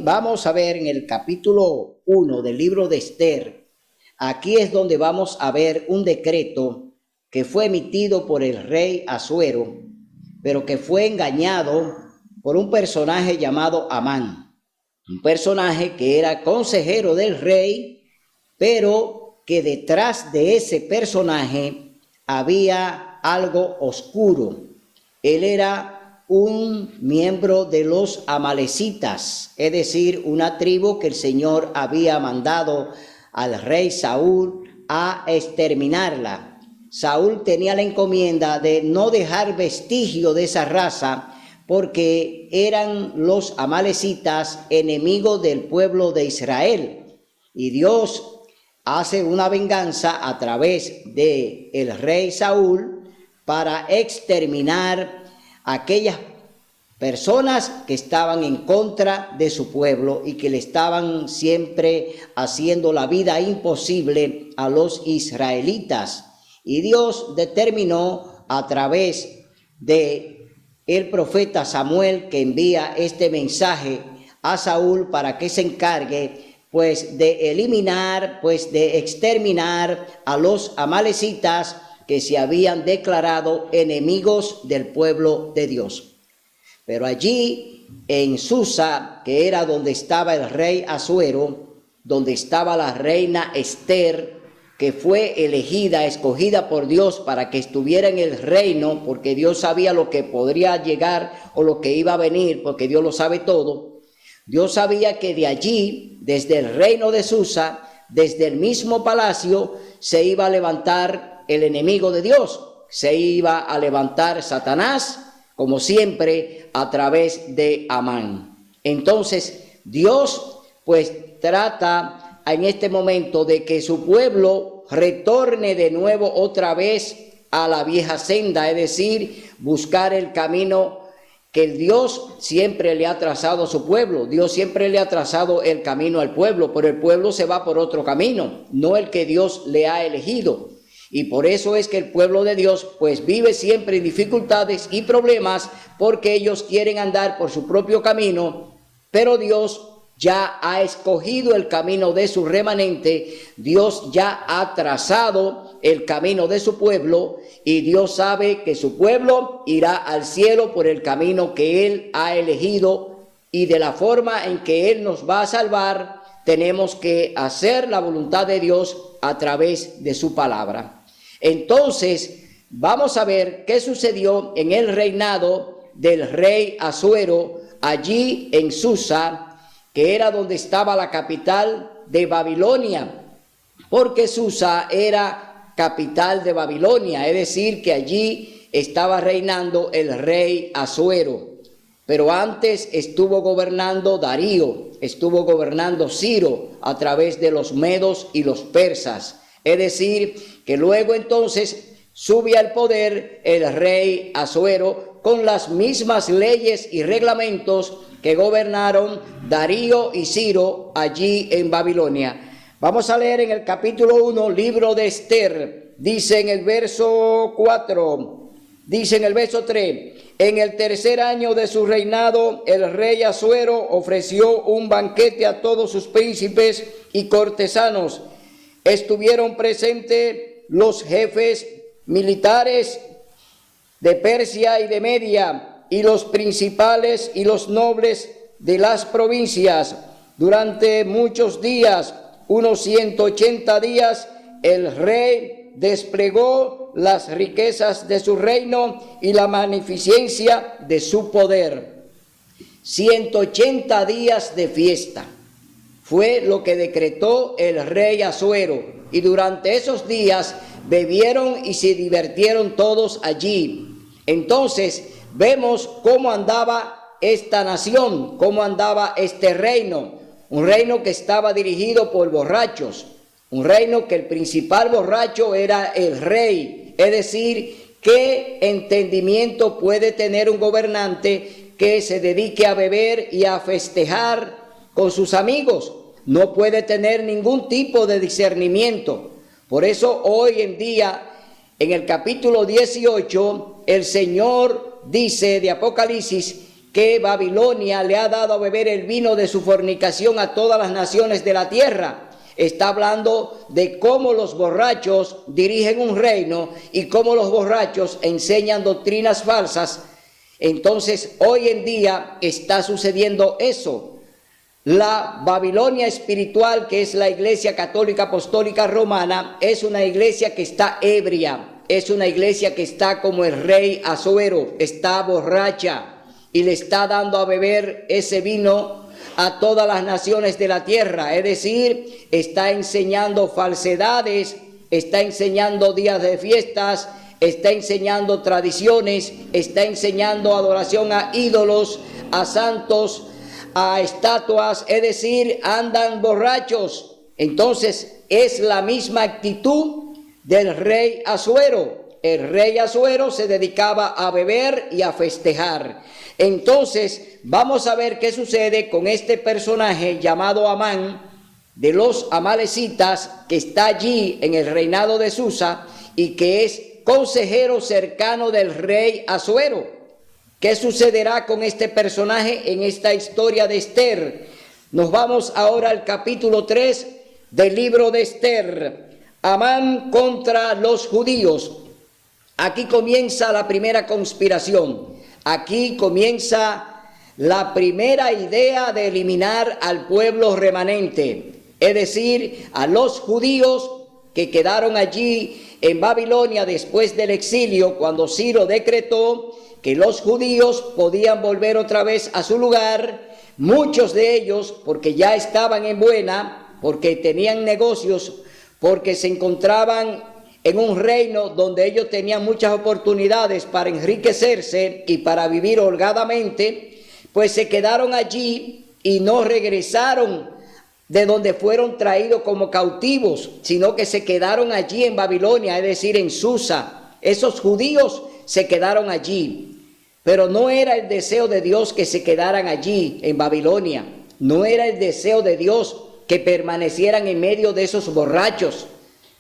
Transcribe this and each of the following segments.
Bien, vamos a ver en el capítulo 1 del libro de Esther. Aquí es donde vamos a ver un decreto que fue emitido por el rey Asuero, pero que fue engañado por un personaje llamado Amán. Un personaje que era consejero del rey, pero que detrás de ese personaje había algo oscuro. Él era un miembro de los amalecitas, es decir, una tribu que el Señor había mandado al rey Saúl a exterminarla. Saúl tenía la encomienda de no dejar vestigio de esa raza, porque eran los amalecitas enemigos del pueblo de Israel. Y Dios hace una venganza a través de el rey Saúl para exterminar aquellas personas que estaban en contra de su pueblo y que le estaban siempre haciendo la vida imposible a los israelitas. Y Dios determinó a través de el profeta Samuel, que envía este mensaje a Saúl para que se encargue pues de eliminar, pues de exterminar a los amalecitas que se habían declarado enemigos del pueblo de Dios. Pero allí en Susa, que era donde estaba el rey Asuero, donde estaba la reina Esther, que fue elegida, escogida por Dios para que estuviera en el reino, porque Dios sabía lo que podría llegar o lo que iba a venir, porque Dios lo sabe todo. Dios sabía que de allí, desde el reino de Susa, desde el mismo palacio, se iba a levantar el enemigo de Dios, se iba a levantar Satanás, como siempre, a través de Amán. Entonces, Dios pues trata en este momento de que su pueblo retorne de nuevo otra vez a la vieja senda, es decir, buscar el camino que Dios siempre le ha trazado a su pueblo. Dios siempre le ha trazado el camino al pueblo, pero el pueblo se va por otro camino, no el que Dios le ha elegido. Y por eso es que el pueblo de Dios pues vive siempre en dificultades y problemas, porque ellos quieren andar por su propio camino, pero Dios ya ha escogido el camino de su remanente. Dios ya ha trazado el camino de su pueblo, y Dios sabe que su pueblo irá al cielo por el camino que Él ha elegido, y de la forma en que Él nos va a salvar, tenemos que hacer la voluntad de Dios a través de su palabra. Entonces, vamos a ver qué sucedió en el reinado del rey Asuero, allí en Susa, que era donde estaba la capital de Babilonia, porque Susa era capital de Babilonia, es decir, que allí estaba reinando el rey Asuero. Pero antes estuvo gobernando Darío, estuvo gobernando Ciro a través de los medos y los persas. Es decir, que luego entonces sube al poder el rey Asuero con las mismas leyes y reglamentos que gobernaron Darío y Ciro allí en Babilonia. Vamos a leer en el capítulo 1, libro de Esther. Dice en el verso 4, dice en el verso 3: en el tercer año de su reinado, el rey Asuero ofreció un banquete a todos sus príncipes y cortesanos. Estuvieron presentes los jefes militares de Persia y de Media, y los principales y los nobles de las provincias. Durante muchos días, unos 180 días, el rey desplegó las riquezas de su reino y la magnificencia de su poder. 180 días de fiesta fue lo que decretó el rey Asuero, y durante esos días bebieron y se divirtieron todos allí. Entonces vemos cómo andaba esta nación, cómo andaba este reino, un reino que estaba dirigido por borrachos, un reino que el principal borracho era el rey. Es decir, ¿qué entendimiento puede tener un gobernante que se dedique a beber y a festejar con sus amigos? No puede tener ningún tipo de discernimiento. Por eso hoy en día, en el capítulo 18, el Señor dice de Apocalipsis que Babilonia le ha dado a beber el vino de su fornicación a todas las naciones de la tierra. Está hablando de cómo los borrachos dirigen un reino y cómo los borrachos enseñan doctrinas falsas. Entonces, hoy en día está sucediendo eso. La Babilonia espiritual, que es la Iglesia Católica Apostólica Romana, es una iglesia que está ebria, es una iglesia que está como el rey Asuero, está borracha y le está dando a beber ese vino a todas las naciones de la tierra. Es decir, está enseñando falsedades, está enseñando días de fiestas, está enseñando tradiciones, está enseñando adoración a ídolos, a santos, a estatuas, es decir, andan borrachos. Entonces es la misma actitud del rey Asuero. El rey Asuero se dedicaba a beber y a festejar. Entonces vamos a ver qué sucede con este personaje llamado Amán de los amalecitas, que está allí en el reinado de Susa y que es consejero cercano del rey Asuero. ¿Qué sucederá con este personaje en esta historia de Esther? Nos vamos ahora al capítulo 3 del libro de Esther. Amán contra los judíos. Aquí comienza la primera conspiración. Aquí comienza la primera idea de eliminar al pueblo remanente, es decir, a los judíos que quedaron allí en Babilonia después del exilio, cuando Ciro decretó que los judíos podían volver otra vez a su lugar. Muchos de ellos, porque ya estaban en buena, porque tenían negocios, porque se encontraban en un reino donde ellos tenían muchas oportunidades para enriquecerse y para vivir holgadamente, pues se quedaron allí y no regresaron de donde fueron traídos como cautivos, sino que se quedaron allí en Babilonia, es decir, en Susa. Esos judíos se quedaron allí, pero no era el deseo de Dios que se quedaran allí en Babilonia. No era el deseo de Dios que permanecieran en medio de esos borrachos.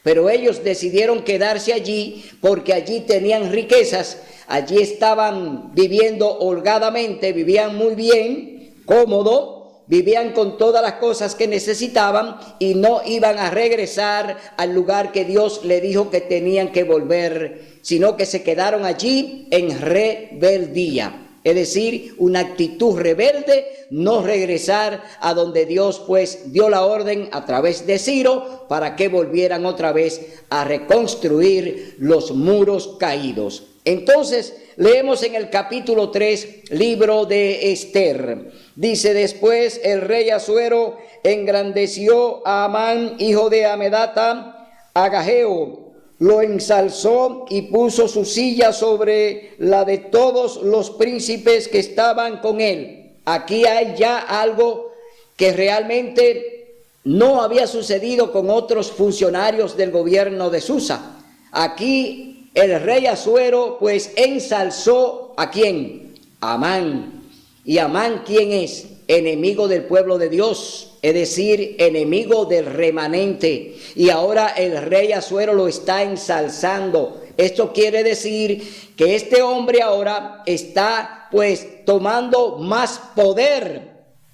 Pero ellos decidieron quedarse allí porque allí tenían riquezas, allí estaban viviendo holgadamente, vivían muy bien, cómodo, vivían con todas las cosas que necesitaban y no iban a regresar al lugar que Dios le dijo que tenían que volver, sino que se quedaron allí en rebeldía. Es decir, una actitud rebelde, no regresar a donde Dios pues dio la orden a través de Ciro para que volvieran otra vez a reconstruir los muros caídos. Entonces leemos en el capítulo 3, libro de Esther. Dice: después el rey Asuero engrandeció a Amán, hijo de Amedata, Agageo, lo ensalzó y puso su silla sobre la de todos los príncipes que estaban con él. Aquí hay ya algo que realmente no había sucedido con otros funcionarios del gobierno de Susa. Aquí el rey Asuero pues ensalzó ¿a quién? A Amán. ¿Y Amán quién es? Enemigo del pueblo de Dios, es decir, enemigo del remanente. Y ahora el rey Asuero lo está ensalzando. Esto quiere decir que este hombre ahora está pues tomando más poder,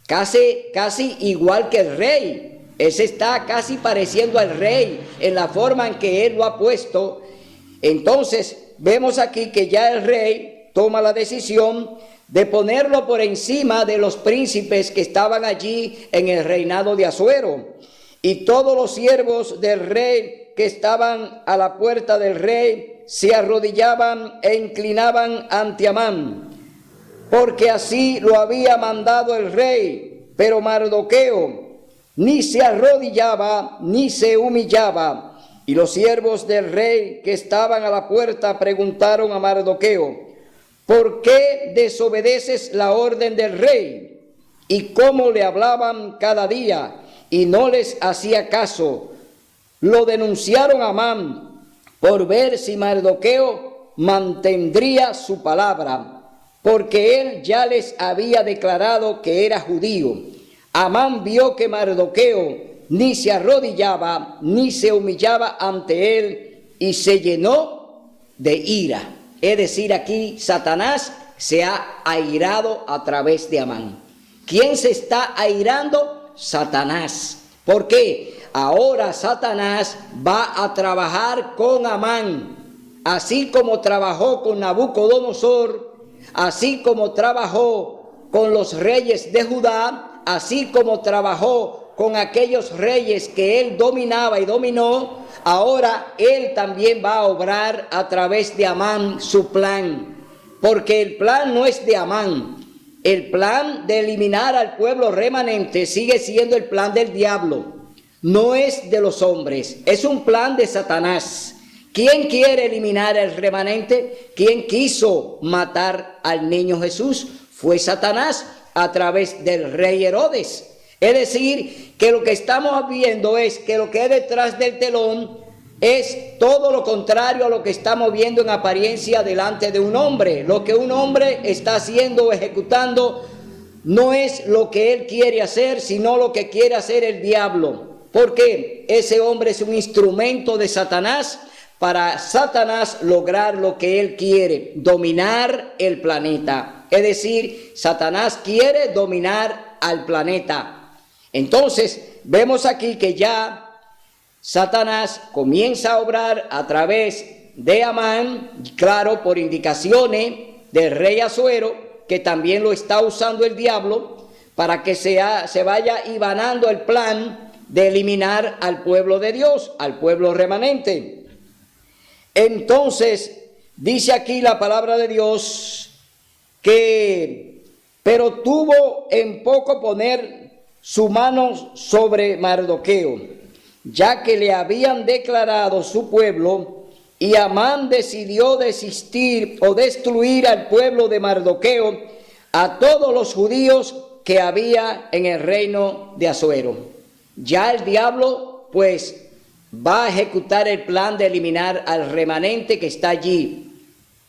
casi igual que el rey. Él se está casi pareciendo al rey en la forma en que él lo ha puesto. Entonces vemos aquí que ya el rey toma la decisión de ponerlo por encima de los príncipes que estaban allí en el reinado de Asuero. Y todos los siervos del rey que estaban a la puerta del rey se arrodillaban e inclinaban ante Amán, porque así lo había mandado el rey. Pero Mardoqueo ni se arrodillaba ni se humillaba. Y los siervos del rey que estaban a la puerta preguntaron a Mardoqueo: ¿por qué desobedeces la orden del rey? Y cómo le hablaban cada día y no les hacía caso. Lo denunciaron a Amán por ver si Mardoqueo mantendría su palabra, porque él ya les había declarado que era judío. Amán vio que Mardoqueo ni se arrodillaba ni se humillaba ante él y se llenó de ira. Es decir, aquí Satanás se ha airado a través de Amán. ¿Quién se está airando? Satanás. ¿Por qué? Ahora Satanás va a trabajar con Amán, así como trabajó con Nabucodonosor, así como trabajó con los reyes de Judá, así como trabajó con aquellos reyes que él dominaba y dominó. Ahora él también va a obrar a través de Amán su plan, porque el plan no es de Amán. El plan de eliminar al pueblo remanente sigue siendo el plan del diablo. No es de los hombres, es un plan de Satanás. ¿Quién quiere eliminar al remanente? ¿Quién quiso matar al niño Jesús? Fue Satanás a través del rey Herodes. Es decir, que lo que estamos viendo es que lo que hay detrás del telón es todo lo contrario a lo que estamos viendo en apariencia delante de un hombre. Lo que un hombre está haciendo o ejecutando no es lo que él quiere hacer, sino lo que quiere hacer el diablo. Porque ese hombre es un instrumento de Satanás para Satanás lograr lo que él quiere, dominar el planeta. Es decir, Satanás quiere dominar al planeta. Entonces, vemos aquí que ya Satanás comienza a obrar a través de Amán, claro, por indicaciones del rey Asuero, que también lo está usando el diablo, para que se vaya hilvanando el plan de eliminar al pueblo de Dios, al pueblo remanente. Entonces, dice aquí la palabra de Dios que, pero tuvo en poco poner su mano sobre Mardoqueo, ya que le habían declarado su pueblo, y Amán decidió desistir o destruir al pueblo de Mardoqueo, a todos los judíos que había en el reino de Asuero. Ya el diablo pues va a ejecutar el plan de eliminar al remanente que está allí.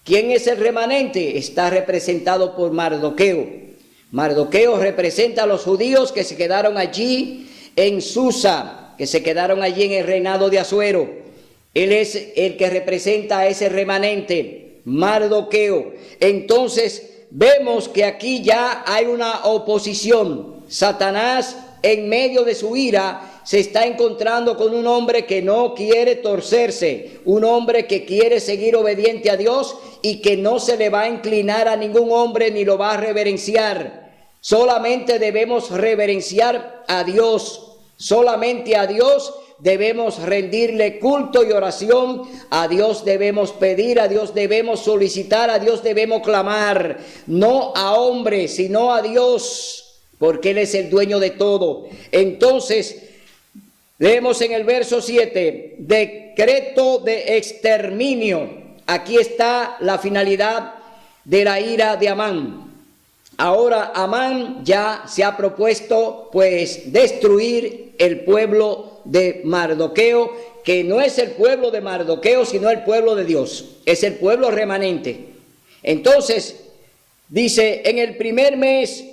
¿Quién es el remanente? Está representado por Mardoqueo. Mardoqueo representa a los judíos que se quedaron allí en Susa, que se quedaron allí en el reinado de Asuero. Él es el que representa a ese remanente, Mardoqueo. Entonces vemos que aquí ya hay una oposición. Satanás, en medio de su ira, se está encontrando con un hombre que no quiere torcerse, un hombre que quiere seguir obediente a Dios y que no se le va a inclinar a ningún hombre ni lo va a reverenciar. Solamente debemos reverenciar a Dios, solamente a Dios debemos rendirle culto y oración, a Dios debemos pedir, a Dios debemos solicitar, a Dios debemos clamar, no a hombres, sino a Dios, porque Él es el dueño de todo. Entonces, leemos en el verso 7, decreto de exterminio. Aquí está la finalidad de la ira de Amán. Ahora Amán ya se ha propuesto pues destruir el pueblo de Mardoqueo, que no es el pueblo de Mardoqueo, sino el pueblo de Dios, es el pueblo remanente. Entonces, dice, en el primer mes,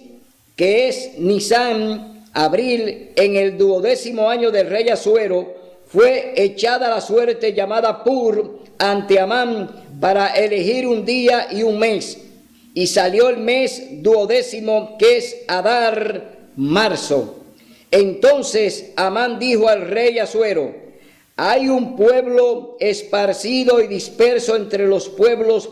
que es Nisán, abril, en el 12º año del rey Asuero, fue echada la suerte llamada Pur ante Amán para elegir un día y un mes. Y salió el mes 12º, que es Adar, marzo. Entonces Amán dijo al rey Asuero, hay un pueblo esparcido y disperso entre los pueblos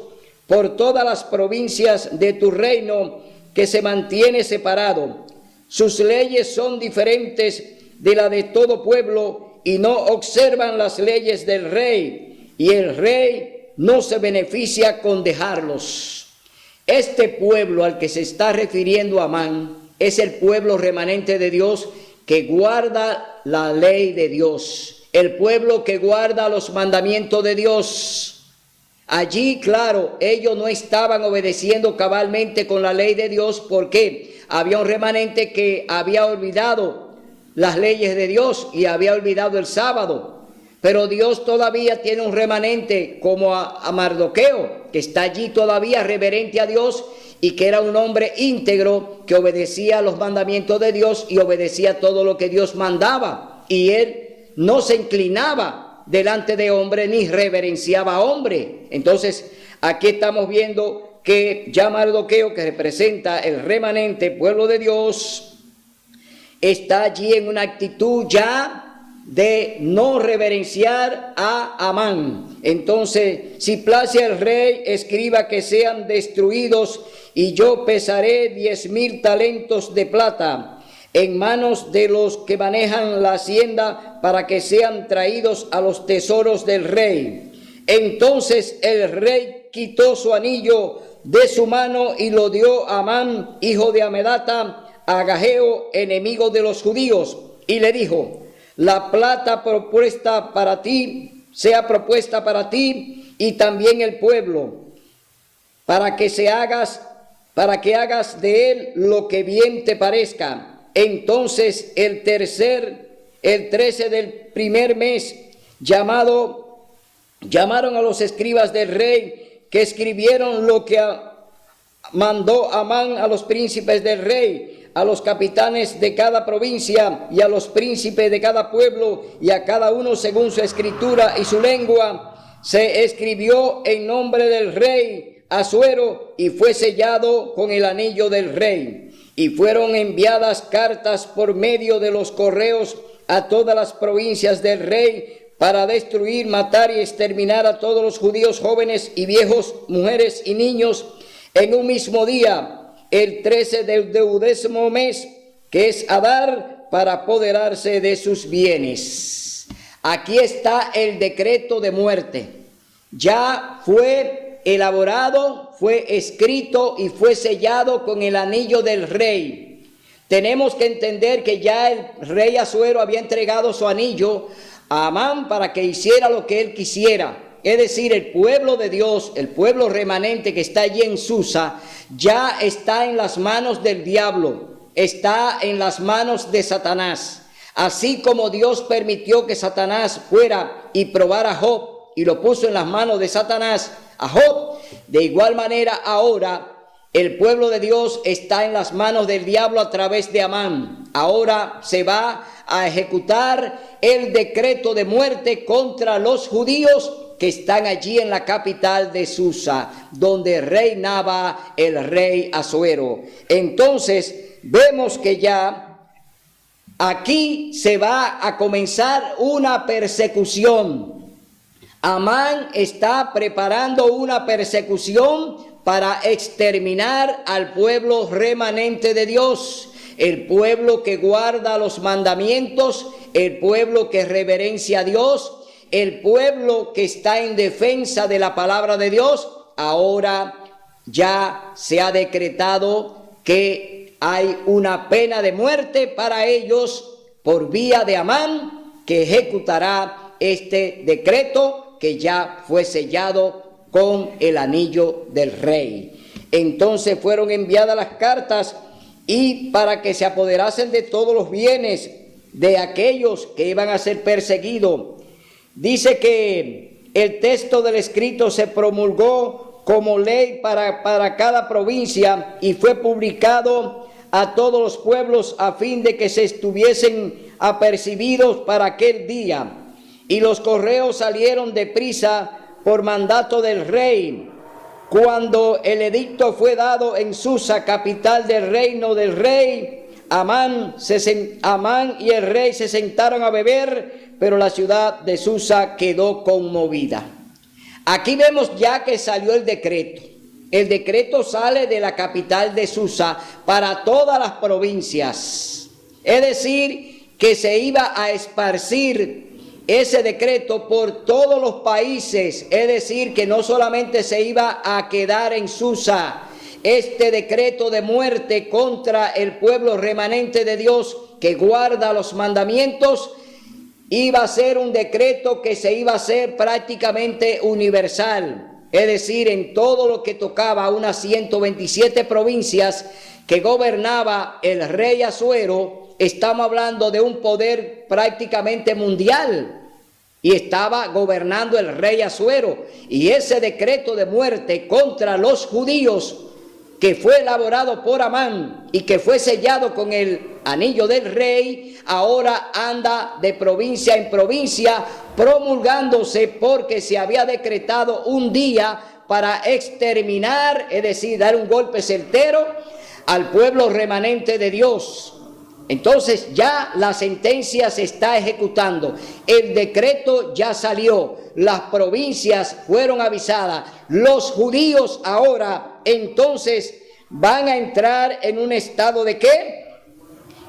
por todas las provincias de tu reino, que se mantiene separado. Sus leyes son diferentes de la de todo pueblo y no observan las leyes del rey, y el rey no se beneficia con dejarlos. Este pueblo al que se está refiriendo Amán es el pueblo remanente de Dios que guarda la ley de Dios, el pueblo que guarda los mandamientos de Dios. Allí, claro, ellos no estaban obedeciendo cabalmente con la ley de Dios porque había un remanente que había olvidado las leyes de Dios y había olvidado el sábado. Pero Dios todavía tiene un remanente como a Mardoqueo, que está allí todavía reverente a Dios y que era un hombre íntegro que obedecía a los mandamientos de Dios y obedecía todo lo que Dios mandaba. Y él no se inclinaba delante de hombre ni reverenciaba a hombre. Entonces, aquí estamos viendo que ya Mardoqueo, que representa el remanente pueblo de Dios, está allí en una actitud ya de no reverenciar a Amán. Entonces, si place al rey, escriba que sean destruidos, y yo pesaré 10,000 talentos de plata en manos de los que manejan la hacienda, para que sean traídos a los tesoros del rey. Entonces el rey quitó su anillo de su mano y lo dio a Amán, hijo de Amedata, a Agageo, enemigo de los judíos, y le dijo: la plata propuesta para ti sea propuesta para ti y también el pueblo, para que hagas de él lo que bien te parezca. Entonces el 13 del primer mes, llamaron a los escribas del rey, que escribieron lo que mandó Amán a los príncipes del rey, a los capitanes de cada provincia y a los príncipes de cada pueblo, y a cada uno según su escritura y su lengua. Se escribió en nombre del rey Asuero y fue sellado con el anillo del rey. Y fueron enviadas cartas por medio de los correos a todas las provincias del rey, para destruir, matar y exterminar a todos los judíos, jóvenes y viejos, mujeres y niños, en un mismo día, el 13 del 12º mes, que es Adar, para apoderarse de sus bienes. Aquí está el decreto de muerte. Ya fue elaborado, fue escrito y fue sellado con el anillo del rey. Tenemos que entender que ya el rey Asuero había entregado su anillo a Amán para que hiciera lo que él quisiera. Es decir, el pueblo de Dios, el pueblo remanente que está allí en Susa, ya está en las manos del diablo, está en las manos de Satanás. Así como Dios permitió que Satanás fuera y probara a Job y lo puso en las manos de Satanás a Job, de igual manera ahora el pueblo de Dios está en las manos del diablo a través de Amán. Ahora se va a ejecutar el decreto de muerte contra los judíos que están allí en la capital de Susa, donde reinaba el rey Asuero. Entonces vemos que ya aquí se va a comenzar una persecución. Amán está preparando una persecución para exterminar al pueblo remanente de Dios, el pueblo que guarda los mandamientos, el pueblo que reverencia a Dios, el pueblo que está en defensa de la palabra de Dios. Ahora ya se ha decretado que hay una pena de muerte para ellos por vía de Amán, que ejecutará este decreto que ya fue sellado con el anillo del rey. Entonces fueron enviadas las cartas y para que se apoderasen de todos los bienes de aquellos que iban a ser perseguidos. Dice que el texto del escrito se promulgó como ley para cada provincia y fue publicado a todos los pueblos a fin de que se estuviesen apercibidos para aquel día. Y los correos salieron deprisa por mandato del rey. Cuando el edicto fue dado en Susa, capital del reino del rey, Amán y el rey se sentaron a beber, pero la ciudad de Susa quedó conmovida. Aquí vemos ya que salió el decreto. El decreto sale de la capital de Susa para todas las provincias. Es decir, que se iba a esparcir ese decreto por todos los países. Es decir, que no solamente se iba a quedar en Susa. Este decreto de muerte contra el pueblo remanente de Dios que guarda los mandamientos iba a ser un decreto que se iba a hacer prácticamente universal. Es decir, en todo lo que tocaba a unas 127 provincias que gobernaba el rey Asuero, estamos hablando de un poder prácticamente mundial. Y estaba gobernando el rey Asuero. Y ese decreto de muerte contra los judíos, que fue elaborado por Amán y que fue sellado con el anillo del rey, ahora anda de provincia en provincia promulgándose, porque se había decretado un día para exterminar, es decir, dar un golpe certero al pueblo remanente de Dios. Entonces ya la sentencia se está ejecutando, el decreto ya salió, las provincias fueron avisadas, los judíos ahora entonces van a entrar en un estado de ¿qué?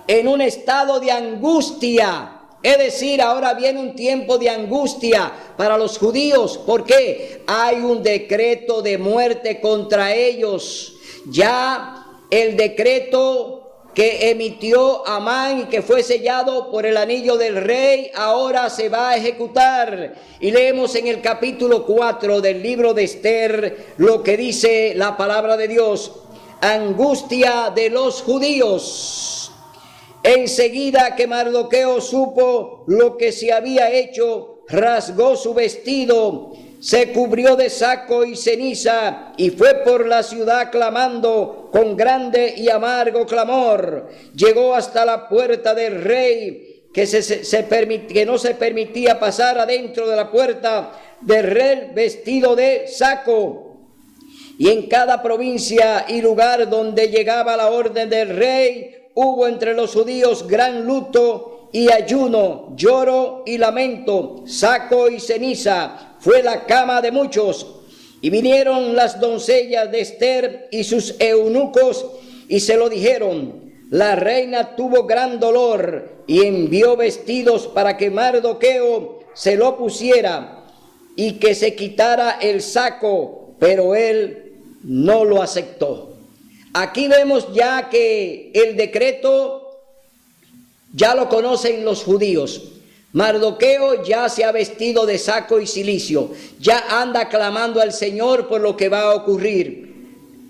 En un estado de angustia. Es decir, ahora viene un tiempo de angustia para los judíos. ¿Por qué? Hay un decreto de muerte contra ellos. Ya el decreto que emitió Amán y que fue sellado por el anillo del rey, ahora se va a ejecutar. Y leemos en el capítulo 4 del libro de Esther lo que dice la palabra de Dios. Angustia de los judíos. Enseguida que Mardoqueo supo lo que se había hecho, rasgó su vestido, se cubrió de saco y ceniza y fue por la ciudad clamando con grande y amargo clamor. Llegó hasta la puerta del rey, que no se permitía pasar adentro de la puerta del rey vestido de saco. Y en cada provincia y lugar donde llegaba la orden del rey, hubo entre los judíos gran luto y ayuno, lloro y lamento, saco y ceniza. Fue la cama de muchos. Y vinieron las doncellas de Esther y sus eunucos y se lo dijeron. La reina tuvo gran dolor y envió vestidos para que Mardoqueo se lo pusiera y que se quitara el saco, pero él no lo aceptó. Aquí vemos ya que el decreto ya lo conocen los judíos. Mardoqueo ya se ha vestido de saco y cilicio, ya anda clamando al Señor por lo que va a ocurrir.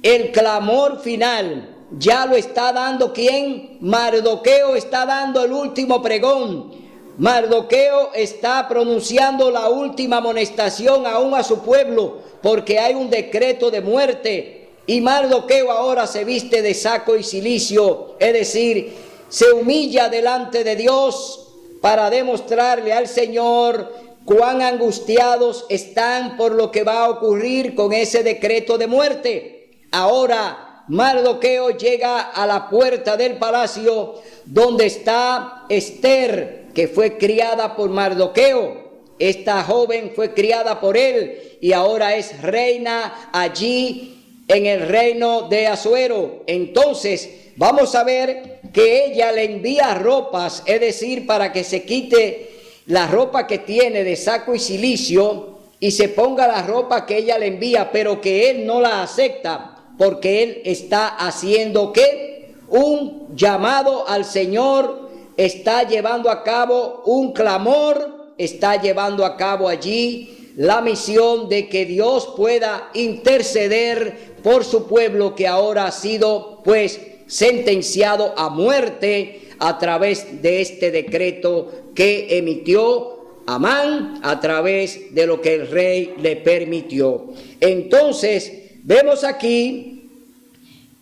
El clamor final ya lo está dando ¿quién? Mardoqueo está dando el último pregón. Mardoqueo está pronunciando la última amonestación aún a su pueblo, porque hay un decreto de muerte. Y Mardoqueo ahora se viste de saco y cilicio, es decir, se humilla delante de Dios para demostrarle al Señor cuán angustiados están por lo que va a ocurrir con ese decreto de muerte. Ahora Mardoqueo llega a la puerta del palacio donde está Esther, que fue criada por Mardoqueo. Esta joven fue criada por él y ahora es reina allí en el reino de Asuero. Entonces vamos a ver que ella le envía ropas, es decir, para que se quite la ropa que tiene de saco y cilicio y se ponga la ropa que ella le envía, pero que él no la acepta, porque él está haciendo ¿qué? Un llamado al Señor, está llevando a cabo un clamor, está llevando a cabo allí la misión de que Dios pueda interceder por su pueblo que ahora ha sido pues sentenciado a muerte a través de este decreto que emitió Amán a través de lo que el rey le permitió. Entonces vemos aquí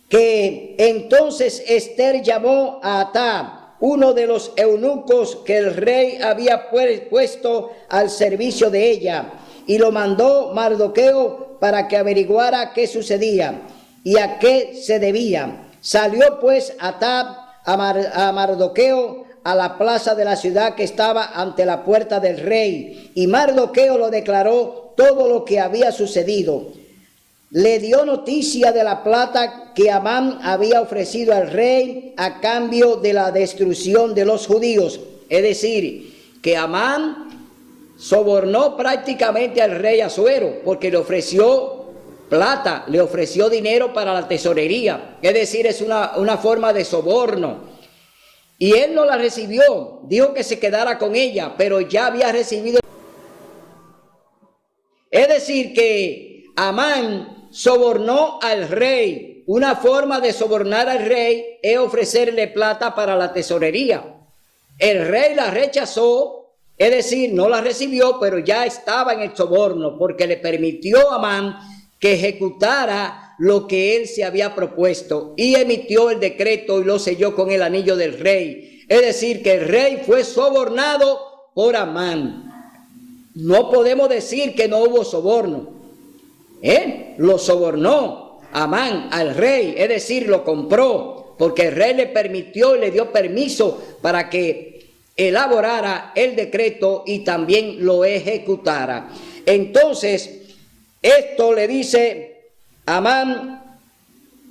que entonces Esther llamó a Atab, uno de los eunucos que el rey había puesto al servicio de ella, y lo mandó Mardoqueo para que averiguara qué sucedía y a qué se debía. Salió pues Atab a Mardoqueo a la plaza de la ciudad que estaba ante la puerta del rey, y Mardoqueo lo declaró todo lo que había sucedido. Le dio noticia de la plata que Amán había ofrecido al rey a cambio de la destrucción de los judíos. Es decir, que Amán sobornó prácticamente al rey Asuero, porque le ofreció plata, le ofreció dinero para la tesorería. Es decir, es una forma de soborno. Y él no la recibió, dijo que se quedara con ella, pero ya había recibido. Es decir, que Amán sobornó al rey. Una forma de sobornar al rey es ofrecerle plata para la tesorería. El rey la rechazó, es decir, no la recibió, pero ya estaba en el soborno, porque le permitió a Amán que ejecutara lo que él se había propuesto, y emitió el decreto y lo selló con el anillo del rey. Es decir, que el rey fue sobornado por Amán. No podemos decir que no hubo soborno. lo sobornó Amán al rey, es decir, lo compró, porque el rey le permitió y le dio permiso para que elaborara el decreto y también lo ejecutara. Entonces, esto le dice Amán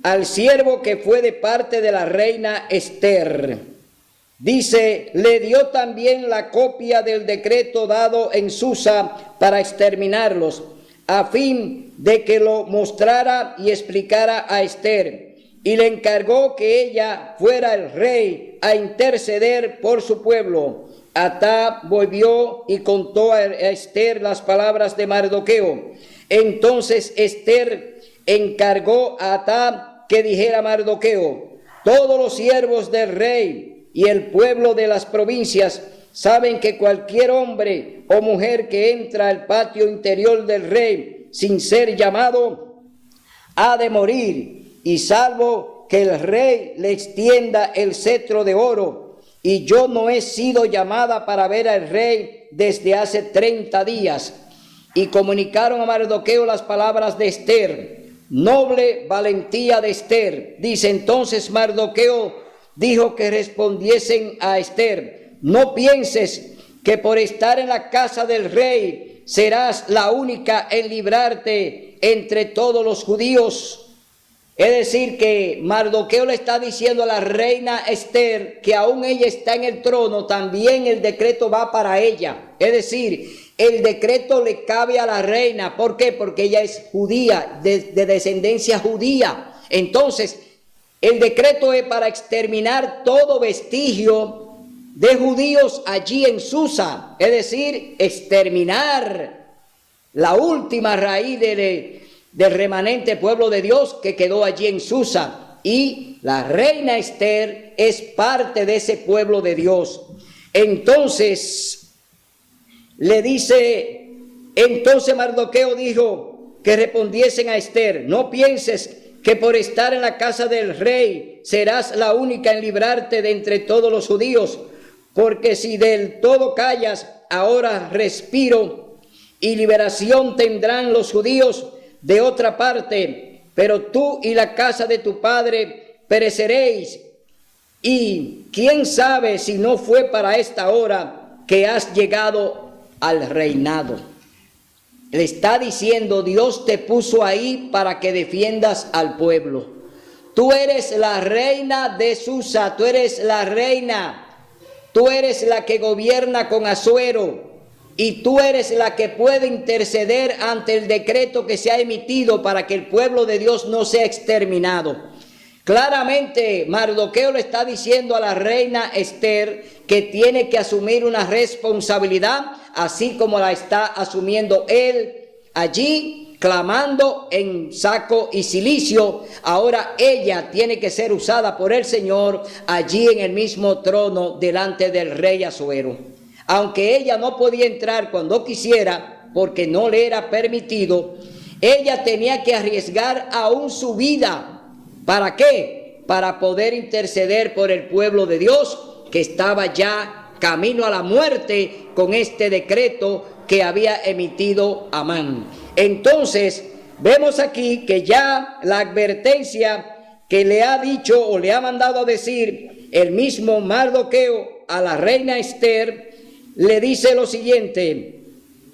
al siervo que fue de parte de la reina Esther. Dice, le dio también la copia del decreto dado en Susa para exterminarlos, a fin de que lo mostrara y explicara a Esther. Y le encargó que ella fuera el rey a interceder por su pueblo. Atá volvió y contó a Esther las palabras de Mardoqueo. Entonces Esther encargó a Atá que dijera a Mardoqueo, todos los siervos del rey y el pueblo de las provincias saben que cualquier hombre o mujer que entra al patio interior del rey sin ser llamado ha de morir, y salvo que el rey le extienda el cetro de oro, y yo no he sido llamada para ver al rey desde hace 30 días. Y comunicaron a Mardoqueo las palabras de Esther, noble valentía de Esther. Dice entonces Mardoqueo, dijo que respondiesen a Esther, no pienses que por estar en la casa del rey serás la única en librarte entre todos los judíos. Es decir, que Mardoqueo le está diciendo a la reina Esther que aún ella está en el trono, también el decreto va para ella. Es decir, el decreto le cabe a la reina. ¿Por qué? Porque ella es judía, de descendencia judía. Entonces, el decreto es para exterminar todo vestigio de judíos allí en Susa. Es decir, exterminar la última raíz del remanente pueblo de Dios que quedó allí en Susa, y la reina Esther es parte de ese pueblo de Dios. Entonces le dice, entonces Mardoqueo dijo que respondiesen a Esther, no pienses que por estar en la casa del rey serás la única en librarte de entre todos los judíos, porque si del todo callas, ahora respiro y liberación tendrán los judíos de otra parte, pero tú y la casa de tu padre pereceréis. Y quién sabe si no fue para esta hora que has llegado al reinado. Le está diciendo, Dios te puso ahí para que defiendas al pueblo. Tú eres la reina de Susa, tú eres la reina, tú eres la que gobierna con Asuero. Y tú eres la que puede interceder ante el decreto que se ha emitido para que el pueblo de Dios no sea exterminado. Claramente Mardoqueo le está diciendo a la reina Esther que tiene que asumir una responsabilidad, así como la está asumiendo él allí, clamando en saco y cilicio. Ahora ella tiene que ser usada por el Señor allí en el mismo trono delante del rey Asuero. Aunque ella no podía entrar cuando quisiera, porque no le era permitido, ella tenía que arriesgar aún su vida. ¿Para qué? Para poder interceder por el pueblo de Dios, que estaba ya camino a la muerte con este decreto que había emitido Amán. Entonces, vemos aquí que ya la advertencia que le ha dicho o le ha mandado a decir el mismo Mardoqueo a la reina Esther, le dice lo siguiente,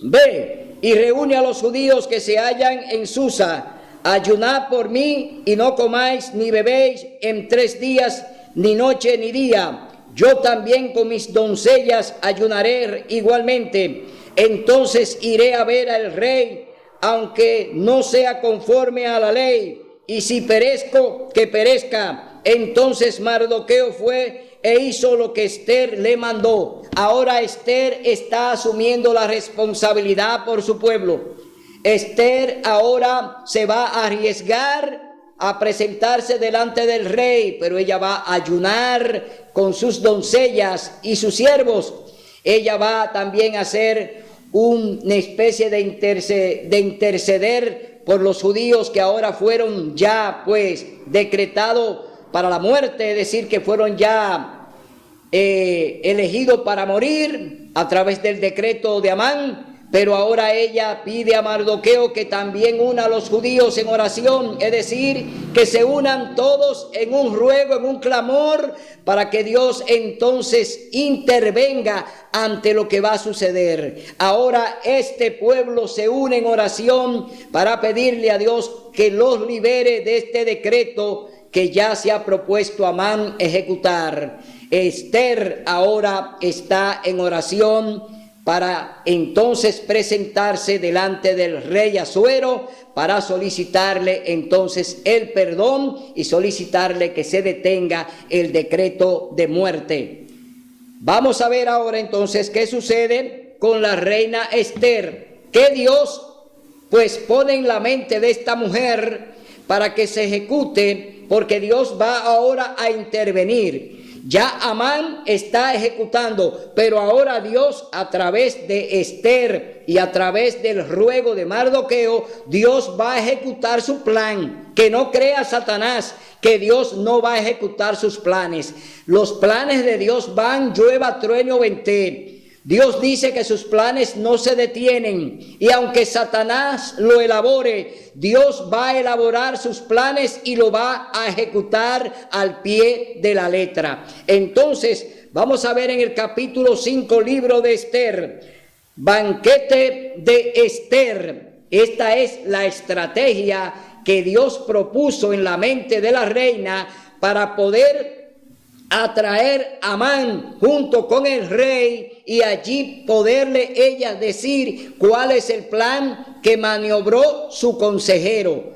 ve y reúne a los judíos que se hallan en Susa, ayunad por mí y no comáis ni bebéis en 3 días, ni noche ni día. Yo también con mis doncellas ayunaré igualmente. Entonces iré a ver al rey, aunque no sea conforme a la ley, y si perezco, que perezca. Entonces Mardoqueo fue e hizo lo que Esther le mandó. Ahora Esther está asumiendo la responsabilidad por su pueblo. Esther ahora se va a arriesgar a presentarse delante del rey, pero ella va a ayunar con sus doncellas y sus siervos. Ella va también a hacer una especie de interceder por los judíos que ahora fueron ya pues decretados para la muerte, es decir, que fueron ya elegidos para morir a través del decreto de Amán. Pero ahora ella pide a Mardoqueo que también una a los judíos en oración, es decir, que se unan todos en un ruego, en un clamor, para que Dios entonces intervenga ante lo que va a suceder. Ahora este pueblo se une en oración para pedirle a Dios que los libere de este decreto que ya se ha propuesto Amán ejecutar. Esther ahora está en oración para entonces presentarse delante del rey Asuero para solicitarle entonces el perdón y solicitarle que se detenga el decreto de muerte. Vamos a ver ahora entonces qué sucede con la reina Esther, que Dios pues pone en la mente de esta mujer para que se ejecute, porque Dios va ahora a intervenir. Ya Amán está ejecutando, pero ahora Dios a través de Esther y a través del ruego de Mardoqueo, Dios va a ejecutar su plan. Que no crea Satanás que Dios no va a ejecutar sus planes. Los planes de Dios van, llueva, truene o ventee. Dios dice que sus planes no se detienen, y aunque Satanás lo elabore, Dios va a elaborar sus planes y lo va a ejecutar al pie de la letra. Entonces, vamos a ver en el capítulo 5, libro de Esther, banquete de Esther. Esta es la estrategia que Dios propuso en la mente de la reina para poder atraer a Amán junto con el rey y allí poderle ella decir cuál es el plan que maniobró su consejero.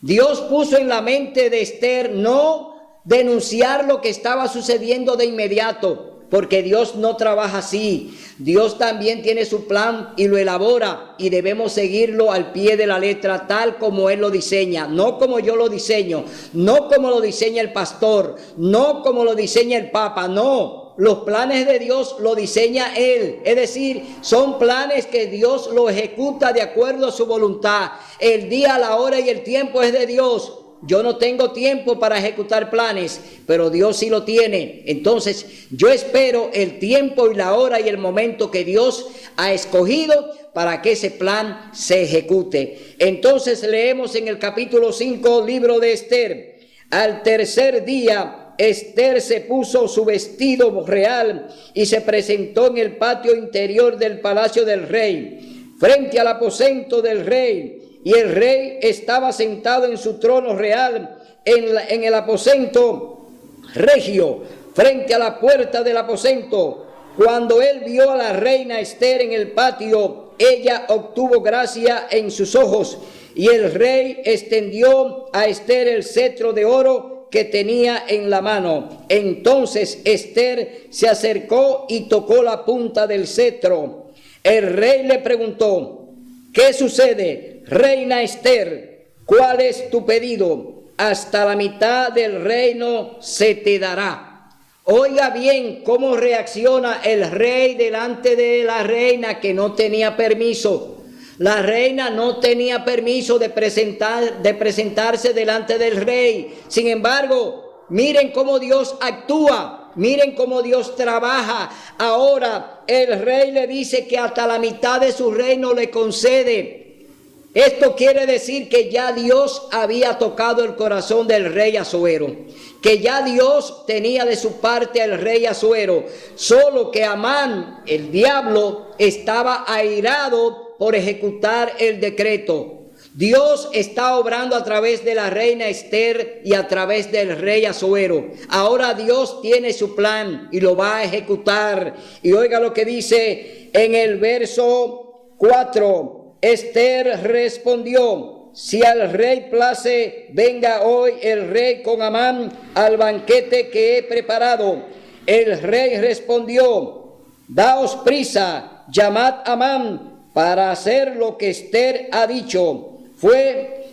Dios puso en la mente de Esther no denunciar lo que estaba sucediendo de inmediato, porque Dios no trabaja así. Dios también tiene su plan y lo elabora, y debemos seguirlo al pie de la letra tal como Él lo diseña, no como yo lo diseño, no como lo diseña el pastor, no como lo diseña el papa, no. Los planes de Dios lo diseña Él, es decir, son planes que Dios lo ejecuta de acuerdo a su voluntad. El día, la hora y el tiempo es de Dios. Yo no tengo tiempo para ejecutar planes, pero Dios sí lo tiene. Entonces, yo espero el tiempo y la hora y el momento que Dios ha escogido para que ese plan se ejecute. Entonces, leemos en el capítulo 5, libro de Esther. Al tercer día, Esther se puso su vestido real y se presentó en el patio interior del palacio del rey, frente al aposento del rey. Y el rey estaba sentado en su trono real en el aposento regio, frente a la puerta del aposento. Cuando él vio a la reina Esther en el patio, ella obtuvo gracia en sus ojos, y el rey extendió a Esther el cetro de oro que tenía en la mano. Entonces Esther se acercó y tocó la punta del cetro. El rey le preguntó: ¿qué sucede, reina Esther? ¿Cuál es tu pedido? Hasta la mitad del reino se te dará. Oiga bien cómo reacciona el rey delante de la reina, que no tenía permiso. La reina no tenía permiso de presentarse delante del rey. Sin embargo, miren cómo Dios actúa. Miren cómo Dios trabaja. Ahora el rey le dice que hasta la mitad de su reino le concede. Esto quiere decir que ya Dios había tocado el corazón del rey Asuero, que ya Dios tenía de su parte al rey Asuero, solo que Amán, el diablo, estaba airado por ejecutar el decreto. Dios está obrando a través de la reina Esther y a través del rey Asuero. Ahora Dios tiene su plan y lo va a ejecutar. Y oiga lo que dice en el verso 4. Esther respondió: si al rey place, venga hoy el rey con Amán al banquete que he preparado. El rey respondió: daos prisa, llamad a Amán para hacer lo que Esther ha dicho. Fue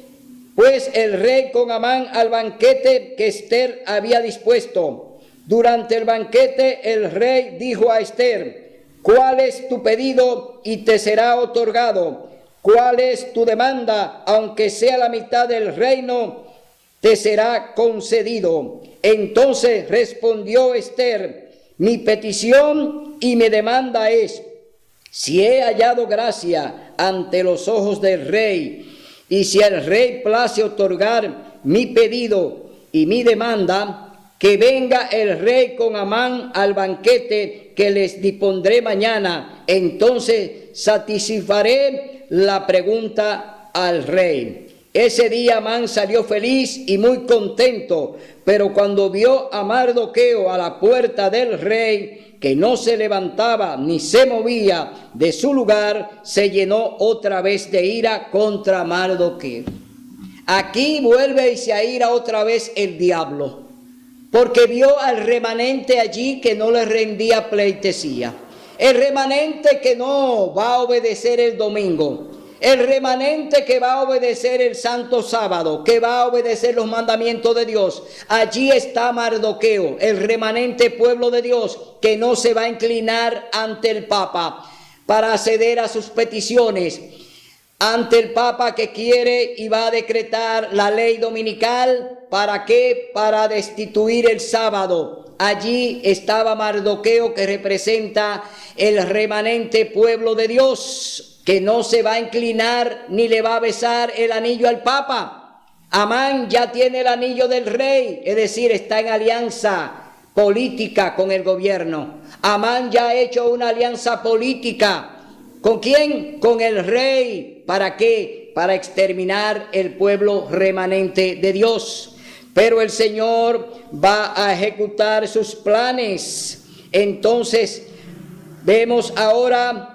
pues el rey con Amán al banquete que Esther había dispuesto. Durante el banquete el rey dijo a Esther: ¿cuál es tu pedido? Y te será otorgado. ¿Cuál es tu demanda? Aunque sea la mitad del reino, te será concedido. Entonces respondió Esther: mi petición y mi demanda es si he hallado gracia ante los ojos del rey, y si al rey place otorgar mi pedido y mi demanda, que venga el rey con Amán al banquete que les dispondré mañana. Entonces satisfaré la pregunta al rey. Ese día Amán salió feliz y muy contento, pero cuando vio a Mardoqueo a la puerta del rey, que no se levantaba ni se movía de su lugar, se llenó otra vez de ira contra Mardoqueo. Aquí vuelve y se aira otra vez el diablo, porque vio al remanente allí que no le rendía pleitesía. El remanente que no va a obedecer el domingo. El remanente que va a obedecer el santo sábado, que va a obedecer los mandamientos de Dios. Allí está Mardoqueo, el remanente pueblo de Dios, que no se va a inclinar ante el Papa para acceder a sus peticiones. Ante el Papa que quiere y va a decretar la ley dominical. ¿Para qué? Para destituir el sábado. Allí estaba Mardoqueo, que representa el remanente pueblo de Dios, que no se va a inclinar ni le va a besar el anillo al Papa. Amán ya tiene el anillo del rey, es decir, está en alianza política con el gobierno. Amán ya ha hecho una alianza política. ¿Con quién? Con el rey. ¿Para qué? Para exterminar el pueblo remanente de Dios. Pero el Señor va a ejecutar sus planes. Entonces, vemos ahora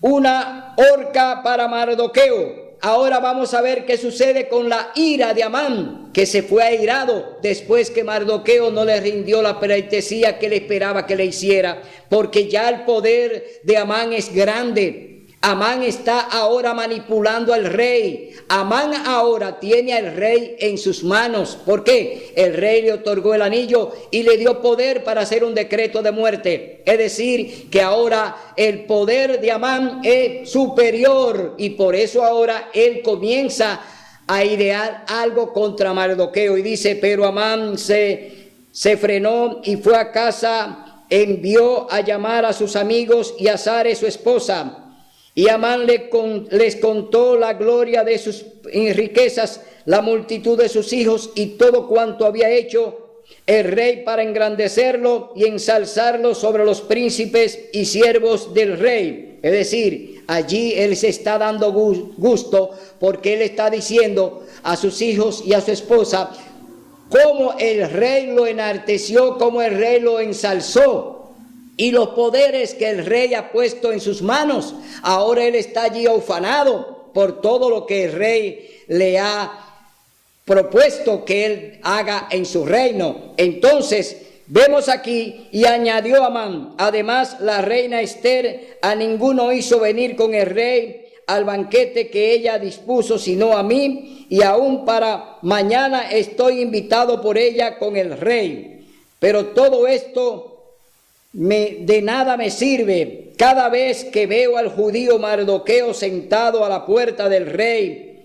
una horca para Mardoqueo. Ahora vamos a ver qué sucede con la ira de Amán, que se fue airado después que Mardoqueo no le rindió la pleitesía que le esperaba que le hiciera, porque ya el poder de Amán es grande. Amán está ahora manipulando al rey. Amán ahora tiene al rey en sus manos. ¿Por qué? El rey le otorgó el anillo y le dio poder para hacer un decreto de muerte. Es decir, que ahora el poder de Amán es superior y por eso ahora él comienza a idear algo contra Mardoqueo. Y dice, pero Amán se frenó y fue a casa, envió a llamar a sus amigos y a Sare su esposa. Y Amán les contó la gloria de sus riquezas, la multitud de sus hijos y todo cuanto había hecho el rey para engrandecerlo y ensalzarlo sobre los príncipes y siervos del rey. Es decir, allí él se está dando gusto porque él está diciendo a sus hijos y a su esposa cómo el rey lo enalteció, cómo el rey lo ensalzó. Y los poderes que el rey ha puesto en sus manos, ahora él está allí ufanado por todo lo que el rey le ha propuesto que él haga en su reino. Entonces, vemos aquí, y añadió Amán, además la reina Esther a ninguno hizo venir con el rey al banquete que ella dispuso, sino a mí, y aún para mañana estoy invitado por ella con el rey. Pero todo esto de nada me sirve cada vez que veo al judío Mardoqueo sentado a la puerta del rey.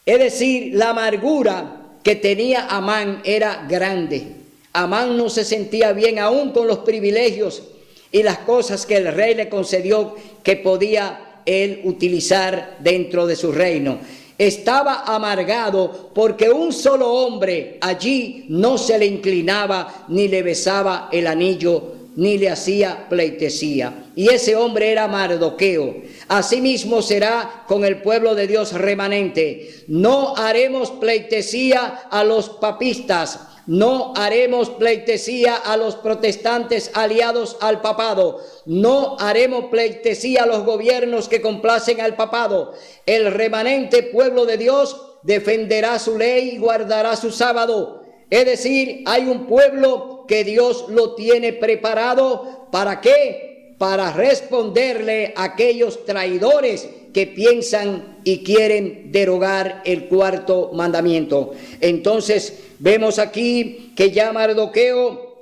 Es decir, la amargura que tenía Amán era grande. Amán no se sentía bien aún con los privilegios y las cosas que el rey le concedió que podía él utilizar dentro de su reino. Estaba amargado porque un solo hombre allí no se le inclinaba ni le besaba el anillo ni le hacía pleitesía, y ese hombre era Mardoqueo. Asimismo será con el pueblo de Dios remanente. No haremos pleitesía a los papistas, no haremos pleitesía a los protestantes aliados al papado, no haremos pleitesía a los gobiernos que complacen al papado. El remanente pueblo de Dios defenderá su ley y guardará su sábado. Es decir, hay un pueblo que Dios lo tiene preparado. ¿Para qué? Para responderle a aquellos traidores que piensan y quieren derogar el cuarto mandamiento. Entonces, vemos aquí que ya Mardoqueo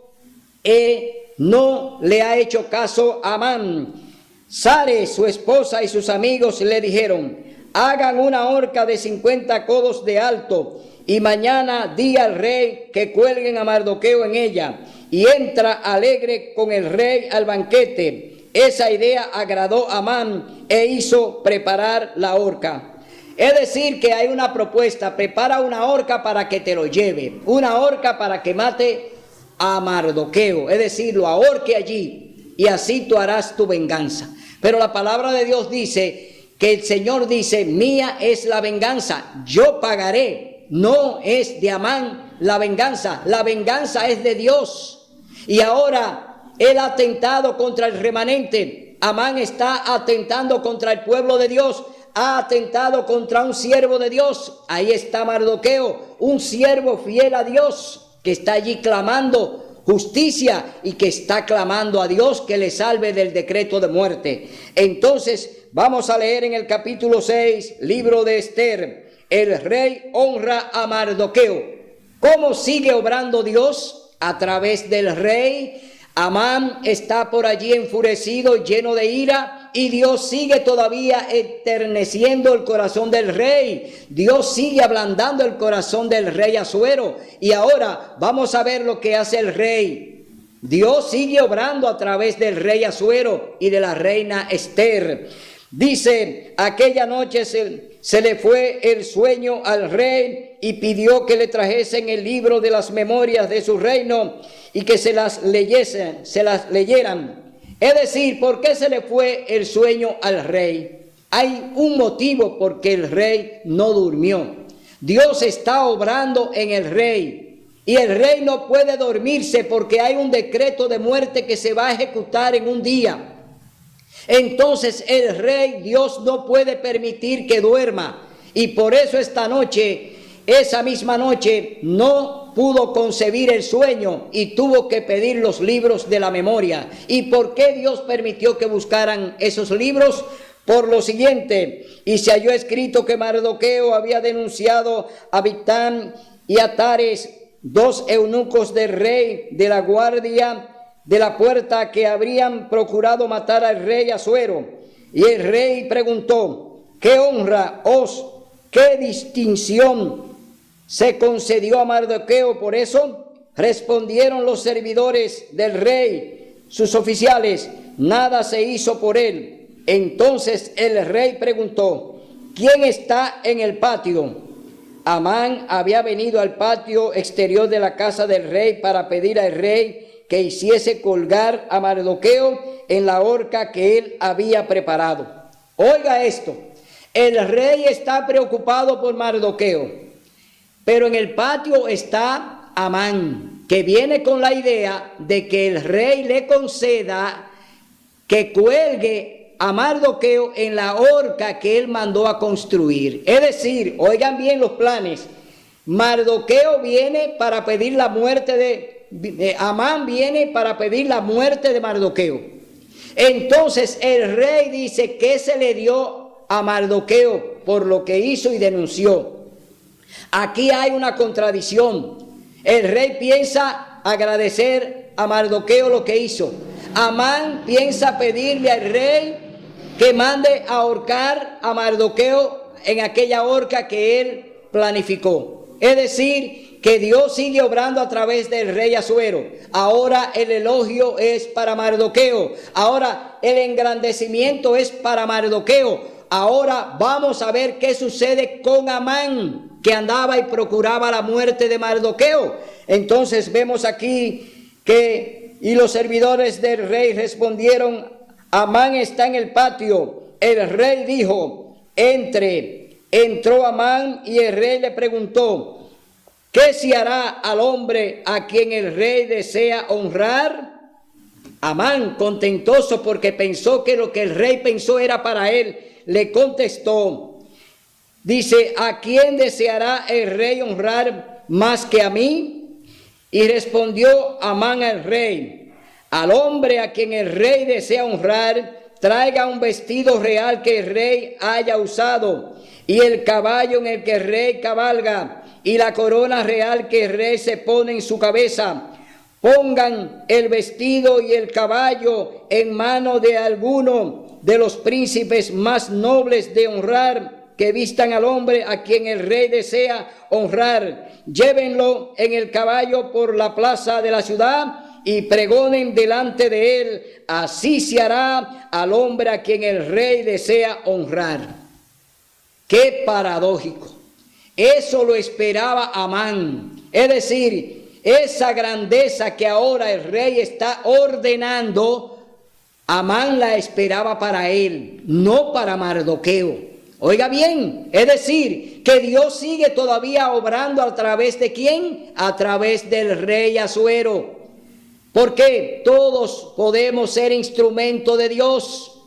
no le ha hecho caso a Amán. Sare, su esposa y sus amigos le dijeron, hagan una horca de 50 codos de alto, y mañana di al rey que cuelguen a Mardoqueo en ella, y entra alegre con el rey al banquete. esa idea agradó a Amán e hizo preparar la horca. Es decir, que hay una propuesta: prepara una horca para que te lo lleve, una horca para que mate a Mardoqueo, es decir, lo ahorque allí, y así tú harás tu venganza. Pero la palabra de Dios dice que el Señor dice: mía es la venganza, yo pagaré. No es de Amán la venganza es de Dios. Y ahora él ha atentado contra el remanente. Amán está atentando contra el pueblo de Dios, ha atentado contra un siervo de Dios. Ahí está Mardoqueo, un siervo fiel a Dios, que está allí clamando justicia y que está clamando a Dios que le salve del decreto de muerte. Entonces vamos a leer en el capítulo 6, libro de Esther. El rey honra a Mardoqueo. ¿Cómo sigue obrando Dios? A través del rey. Amán está por allí enfurecido, lleno de ira, y Dios sigue todavía enterneciendo el corazón del rey. Dios sigue ablandando el corazón del rey Asuero. Y ahora vamos a ver lo que hace el rey. Dios sigue obrando a través del rey Asuero y de la reina Esther. Dice: aquella noche se le fue el sueño al rey y pidió que le trajesen el libro de las memorias de su reino y que se las leyeran. Es decir, ¿por qué se le fue el sueño al rey? Hay un motivo por qué el rey no durmió. Dios está obrando en el rey y el rey no puede dormirse porque hay un decreto de muerte que se va a ejecutar en un día. Entonces el rey, Dios no puede permitir que duerma, y por eso esta noche, esa misma noche, no pudo concebir el sueño y tuvo que pedir los libros de la memoria. ¿Y por qué Dios permitió que buscaran esos libros? Por lo siguiente: y se halló escrito que Mardoqueo había denunciado a Bigtán y a Tares, dos eunucos del rey de la guardia de la puerta, que habrían procurado matar al rey Asuero. Y el rey preguntó: ¿qué honra qué distinción se concedió a Mardoqueo por eso? Respondieron los servidores del rey, sus oficiales: nada se hizo por él. Entonces el rey preguntó: ¿quién está en el patio? Amán había venido al patio exterior de la casa del rey para pedir al rey que hiciese colgar a Mardoqueo en la horca que él había preparado. Oiga esto: el rey está preocupado por Mardoqueo, pero en el patio está Amán, que viene con la idea de que el rey le conceda que cuelgue a Mardoqueo en la horca que él mandó a construir. Es decir, oigan bien los planes: Mardoqueo viene para pedir la muerte Amán viene para pedir la muerte de Mardoqueo. Entonces el rey dice: ¿qué se le dio a Mardoqueo por lo que hizo y denunció? Aquí hay una contradicción. El rey piensa agradecer a Mardoqueo lo que hizo. Amán piensa pedirle al rey que mande a ahorcar a Mardoqueo en aquella horca que él planificó. Es decir, que Dios sigue obrando a través del rey Asuero. Ahora el elogio es para Mardoqueo. Ahora el engrandecimiento es para Mardoqueo. Ahora vamos a ver qué sucede con Amán, que andaba y procuraba la muerte de Mardoqueo. Entonces vemos aquí que: y los servidores del rey respondieron: Amán está en el patio. El rey dijo: entre. Entró Amán y el rey le preguntó: ¿qué se hará al hombre a quien el rey desea honrar? Amán, contentoso porque pensó que lo que el rey pensó era para él, le contestó, dice: ¿a quién deseará el rey honrar más que a mí? Y respondió Amán al rey: al hombre a quien el rey desea honrar, traiga un vestido real que el rey haya usado, y el caballo en el que el rey cabalga, y la corona real que el rey se pone en su cabeza. Pongan el vestido y el caballo en mano de alguno de los príncipes más nobles de honrar, que vistan al hombre a quien el rey desea honrar. Llévenlo en el caballo por la plaza de la ciudad y pregonen delante de él. Así se hará al hombre a quien el rey desea honrar. ¡Qué paradójico! Eso lo esperaba Amán. Es decir, esa grandeza que ahora el rey está ordenando, Amán la esperaba para él, no para Mardoqueo. Oiga bien, es decir, que Dios sigue todavía obrando a través de ¿quién? A través del rey Asuero. Porque todos podemos ser instrumento de Dios.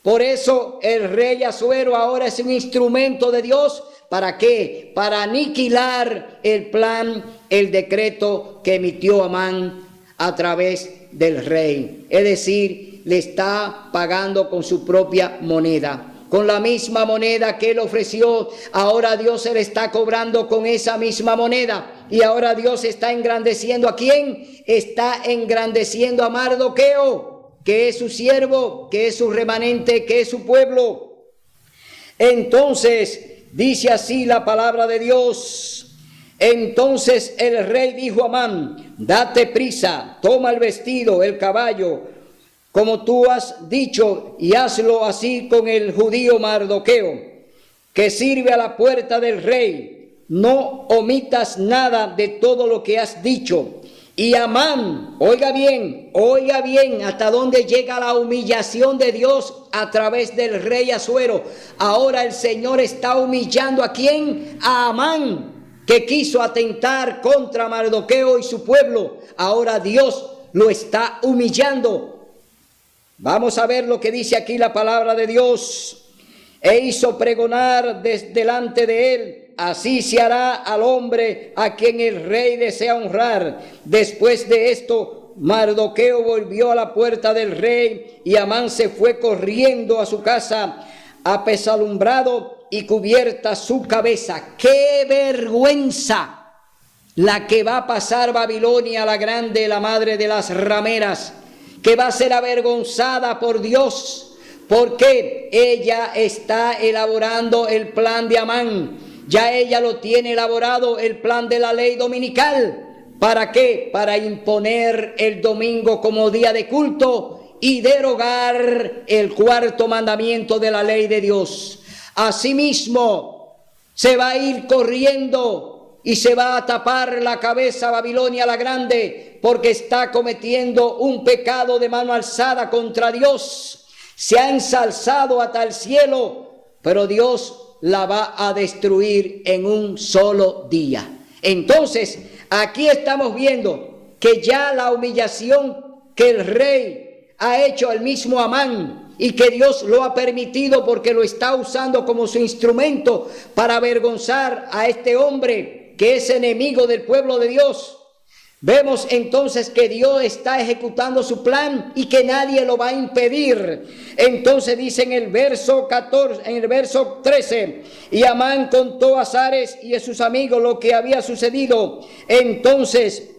Por eso el rey Asuero ahora es un instrumento de Dios. ¿Para qué? Para aniquilar el plan, el decreto que emitió Amán a través del rey. Es decir, le está pagando con su propia moneda. Con la misma moneda que él ofreció, ahora Dios se le está cobrando con esa misma moneda. Y ahora Dios está engrandeciendo ¿a quién? Está engrandeciendo a Mardoqueo, que es su siervo, que es su remanente, que es su pueblo. Entonces, dice así la palabra de Dios. Entonces el rey dijo a Amán: date prisa, toma el vestido, el caballo, como tú has dicho, y hazlo así con el judío Mardoqueo, que sirve a la puerta del rey. No omitas nada de todo lo que has dicho. Y Amán, oiga bien, hasta dónde llega la humillación de Dios a través del rey Asuero. Ahora el Señor está humillando ¿a quién? A Amán, que quiso atentar contra Mardoqueo y su pueblo. Ahora Dios lo está humillando. Vamos a ver lo que dice aquí la palabra de Dios. E hizo pregonar delante de él: así se hará al hombre a quien el rey desea honrar. Después de esto, Mardoqueo volvió a la puerta del rey, y Amán se fue corriendo a su casa, apesadumbrado y cubierta su cabeza. ¡Qué vergüenza la que va a pasar Babilonia la grande, la madre de las rameras, que va a ser avergonzada por Dios, porque ella está elaborando el plan de Amán. Ya ella lo tiene elaborado, el plan de la ley dominical. ¿Para qué? Para imponer el domingo como día de culto y derogar el cuarto mandamiento de la ley de Dios. Asimismo, se va a ir corriendo y se va a tapar la cabeza Babilonia la grande, porque está cometiendo un pecado de mano alzada contra Dios. Se ha ensalzado hasta el cielo, pero Dios la va a destruir en un solo día. Entonces, aquí estamos viendo que ya la humillación que el rey ha hecho al mismo Amán, y que Dios lo ha permitido porque lo está usando como su instrumento para avergonzar a este hombre que es enemigo del pueblo de Dios. Vemos entonces que Dios está ejecutando su plan y que nadie lo va a impedir. Entonces dice en el verso 13, y Amán contó a Zares y a sus amigos lo que había sucedido. Entonces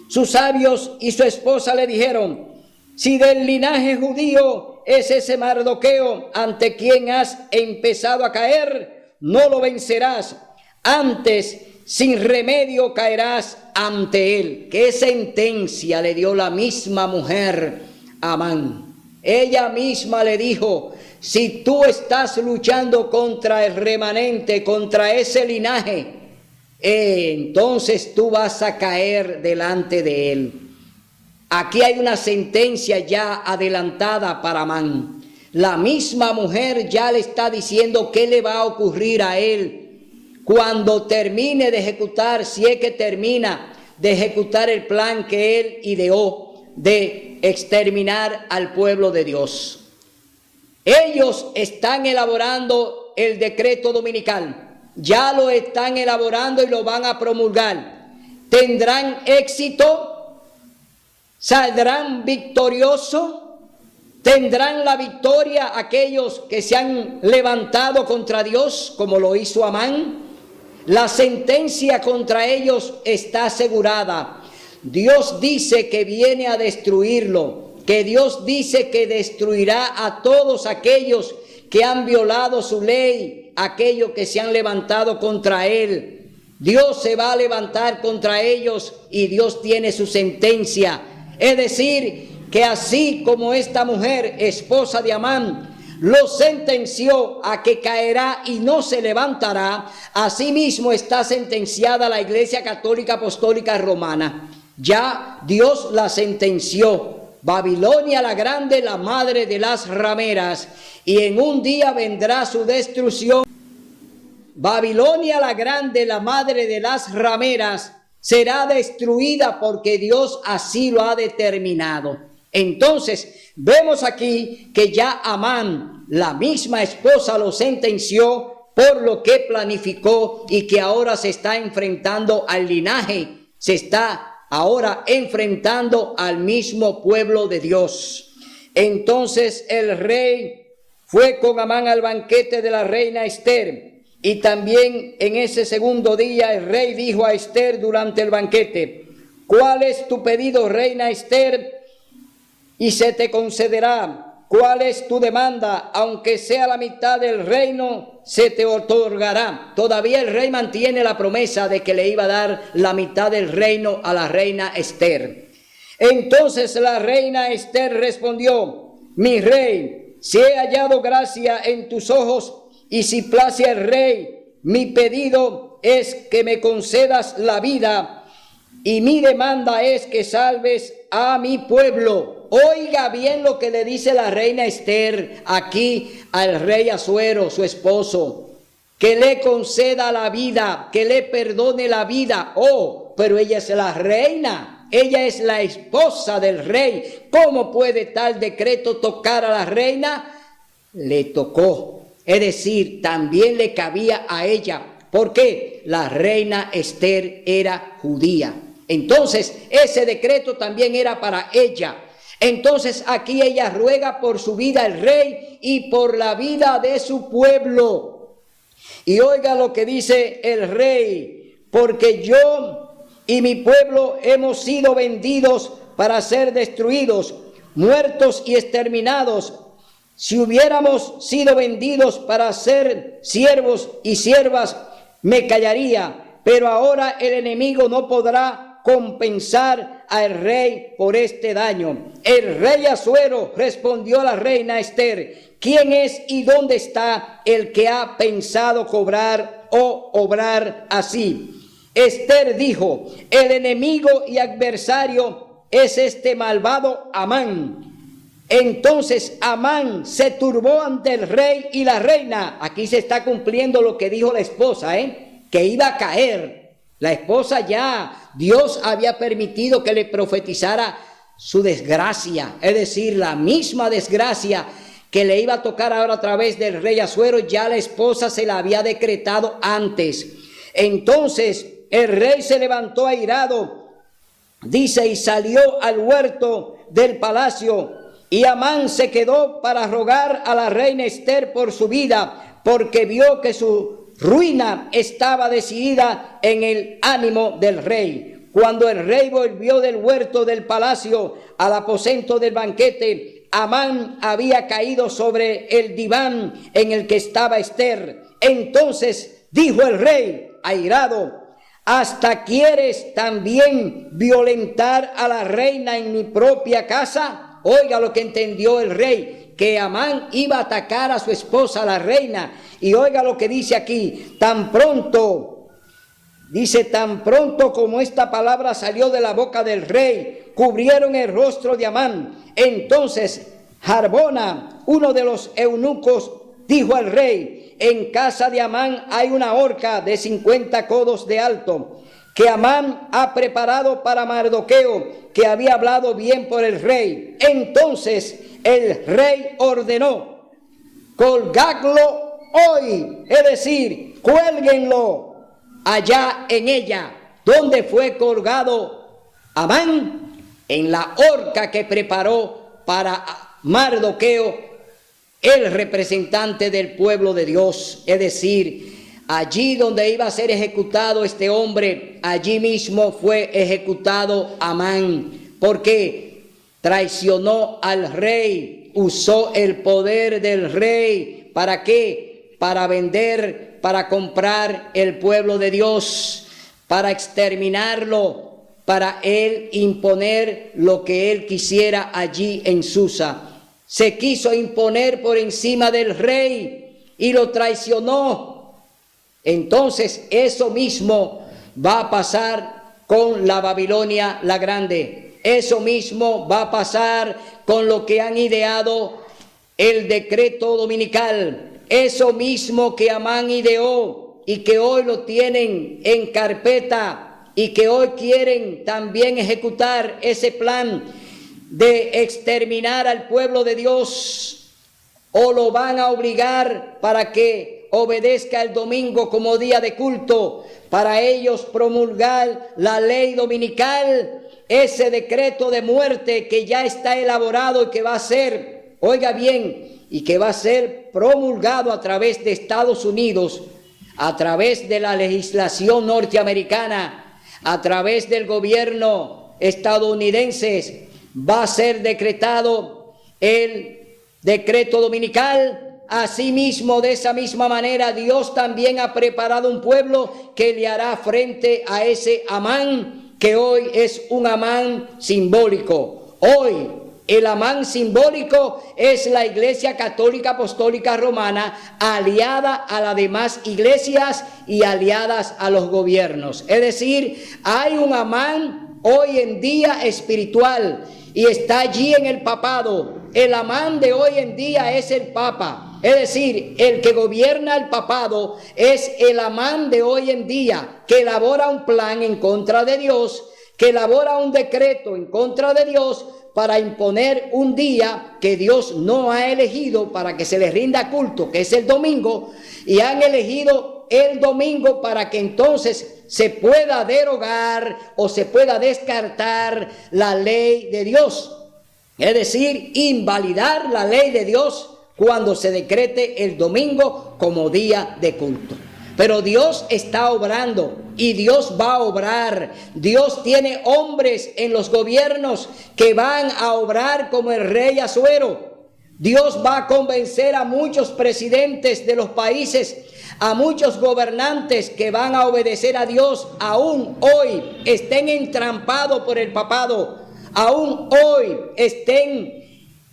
sus sabios y su esposa le dijeron: si del linaje judío es ese Mardoqueo ante quien has empezado a caer, no lo vencerás. Antes, sin remedio caerás ante él. ¿Qué sentencia le dio la misma mujer a Amán? Ella misma le dijo: si tú estás luchando contra el remanente, contra ese linaje, entonces tú vas a caer delante de él. Aquí hay una sentencia ya adelantada para Amán. La misma mujer ya le está diciendo qué le va a ocurrir a él cuando termine de ejecutar, si es que termina de ejecutar el plan que él ideó de exterminar al pueblo de Dios. Ellos están elaborando el decreto dominical, ya lo están elaborando y lo van a promulgar. ¿Tendrán éxito? ¿Saldrán victoriosos? ¿Tendrán la victoria aquellos que se han levantado contra Dios, como lo hizo Amán? La sentencia contra ellos está asegurada. Dios dice que viene a destruirlo, que Dios dice que destruirá a todos aquellos que han violado su ley, aquellos que se han levantado contra él. Dios se va a levantar contra ellos y Dios tiene su sentencia. Es decir, que así como esta mujer, esposa de Amán, lo sentenció a que caerá y no se levantará, asimismo está sentenciada la Iglesia Católica Apostólica Romana. Ya Dios la sentenció. Babilonia la grande, la madre de las rameras, y en un día vendrá su destrucción. Babilonia la grande, la madre de las rameras, será destruida porque Dios así lo ha determinado. Entonces, vemos aquí que ya Amán, la misma esposa, lo sentenció por lo que planificó y que ahora se está enfrentando al linaje, se está ahora enfrentando al mismo pueblo de Dios. Entonces el rey fue con Amán al banquete de la reina Esther. Y también en ese segundo día el rey dijo a Esther durante el banquete: ¿cuál es tu pedido, reina Esther? Y se te concederá. ¿Cuál es tu demanda? Aunque sea la mitad del reino, se te otorgará. Todavía el rey mantiene la promesa de que le iba a dar la mitad del reino a la reina Esther. Entonces la reina Esther respondió: mi rey, si he hallado gracia en tus ojos, y si place al rey, mi pedido es que me concedas la vida, y mi demanda es que salves a mi pueblo. Oiga bien lo que le dice la reina Esther aquí al rey Asuero, su esposo: que le conceda la vida, que le perdone la vida. Oh, pero ella es la reina, ella es la esposa del rey. ¿Cómo puede tal decreto tocar a la reina? Le tocó. Es decir, también le cabía a ella. ¿Por qué? La reina Esther era judía. Entonces, ese decreto también era para ella. Entonces, aquí ella ruega por su vida el rey y por la vida de su pueblo. Y oiga lo que dice el rey: porque yo y mi pueblo hemos sido vendidos para ser destruidos, muertos y exterminados. Si hubiéramos sido vendidos para ser siervos y siervas, me callaría, pero ahora el enemigo no podrá compensar al rey por este daño. El rey Asuero respondió a la reina Esther: ¿quién es y dónde está el que ha pensado cobrar o obrar así? Esther dijo: el enemigo y adversario es este malvado Amán. Entonces Amán se turbó ante el rey y la reina. Aquí se está cumpliendo lo que dijo la esposa, que iba a caer. La esposa ya, Dios había permitido que le profetizara su desgracia, es decir, la misma desgracia que le iba a tocar ahora a través del rey Asuero, ya la esposa se la había decretado antes. Entonces el rey se levantó airado, dice, y salió al huerto del palacio. Y Amán se quedó para rogar a la reina Esther por su vida, porque vio que su ruina estaba decidida en el ánimo del rey. Cuando el rey volvió del huerto del palacio al aposento del banquete, Amán había caído sobre el diván en el que estaba Esther. Entonces dijo el rey, airado: ¿hasta quieres también violentar a la reina en mi propia casa? Oiga lo que entendió el rey, que Amán iba a atacar a su esposa, la reina. Y oiga lo que dice aquí: tan pronto como esta palabra salió de la boca del rey, cubrieron el rostro de Amán. Entonces Harbona, uno de los eunucos, dijo al rey: en casa de Amán hay una horca de 50 codos de alto, que Amán ha preparado para Mardoqueo, que había hablado bien por el rey. Entonces el rey ordenó: colgadlo hoy, es decir, cuélguenlo allá en ella. ¿Dónde fue colgado Amán? En la horca que preparó para Mardoqueo, el representante del pueblo de Dios, es decir, allí donde iba a ser ejecutado este hombre, allí mismo fue ejecutado Amán, porque traicionó al rey, usó el poder del rey. ¿Para qué? Para vender, para comprar el pueblo de Dios, para exterminarlo. para él imponer lo que él quisiera allí en Susa. Se quiso imponer por encima del rey y lo traicionó. Entonces eso mismo va a pasar con la Babilonia la Grande. Eso mismo va a pasar con lo que han ideado el decreto dominical. Eso mismo que Amán ideó y que hoy lo tienen en carpeta y que hoy quieren también ejecutar ese plan de exterminar al pueblo de Dios, o lo van a obligar para que obedezca el domingo como día de culto, para ellos promulgar la ley dominical, ese decreto de muerte que ya está elaborado y que va a ser, oiga bien, y que va a ser promulgado a través de Estados Unidos, a través de la legislación norteamericana, a través del gobierno estadounidense. Va a ser decretado el decreto dominical. Asimismo, de esa misma manera, Dios también ha preparado un pueblo que le hará frente a ese Amán, que hoy es un Amán simbólico. Hoy el Amán simbólico es la Iglesia Católica Apostólica Romana, aliada a las demás iglesias y aliadas a los gobiernos. Es decir, hay un Amán hoy en día espiritual y está allí en el papado. El Amán de hoy en día es el Papa. Es decir, el que gobierna el papado es el Amán de hoy en día, que elabora un plan en contra de Dios, que elabora un decreto en contra de Dios para imponer un día que Dios no ha elegido para que se le rinda culto, que es el domingo, y han elegido el domingo para que entonces se pueda derogar o se pueda descartar la ley de Dios. Es decir, invalidar la ley de Dios cuando se decrete el domingo como día de culto. Pero Dios está obrando y Dios va a obrar. Dios tiene hombres en los gobiernos que van a obrar como el rey Asuero. Dios va a convencer a muchos presidentes de los países, a muchos gobernantes que van a obedecer a Dios, aún hoy estén entrampados por el papado, aún hoy estén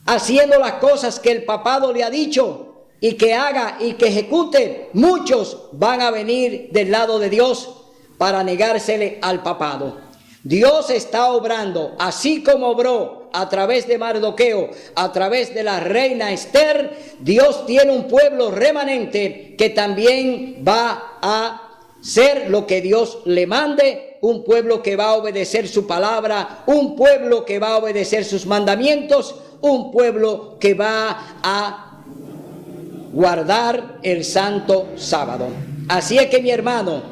haciendo las cosas que el papado le ha dicho y que haga y que ejecute. Muchos van a venir del lado de Dios para negársele al papado. Dios está obrando, así como obró a través de Mardoqueo, a través de la reina Esther. Dios tiene un pueblo remanente que también va a ser lo que Dios le mande, un pueblo que va a obedecer su palabra, un pueblo que va a obedecer sus mandamientos, un pueblo que va a guardar el santo sábado. Así es que, mi hermano,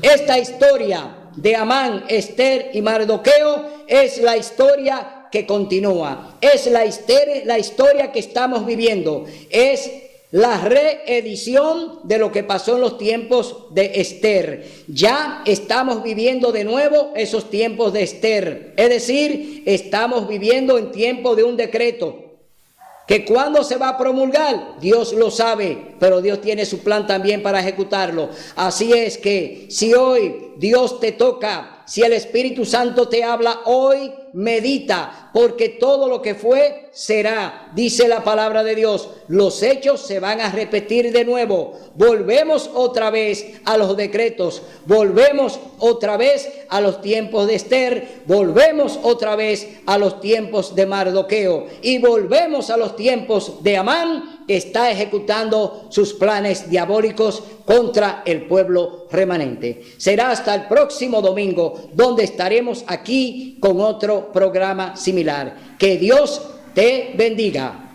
esta historia de Amán, Esther y Mardoqueo es la historia que continúa, es la historia que estamos viviendo, es la reedición de lo que pasó en los tiempos de Esther. Ya estamos viviendo de nuevo esos tiempos de Esther, es decir, estamos viviendo en tiempo de un decreto que cuando se va a promulgar, Dios lo sabe, pero Dios tiene su plan también para ejecutarlo. Así es que si hoy Dios te toca, si el Espíritu Santo te habla hoy, medita, porque todo lo que fue será, dice la palabra de Dios. Los hechos se van a repetir de nuevo. Volvemos otra vez a los decretos, volvemos otra vez a los tiempos de Esther, volvemos otra vez a los tiempos de Mardoqueo y volvemos a los tiempos de Amán, que está ejecutando sus planes diabólicos contra el pueblo remanente. Será hasta el próximo domingo, donde estaremos aquí con otro programa similar. Que Dios te bendiga.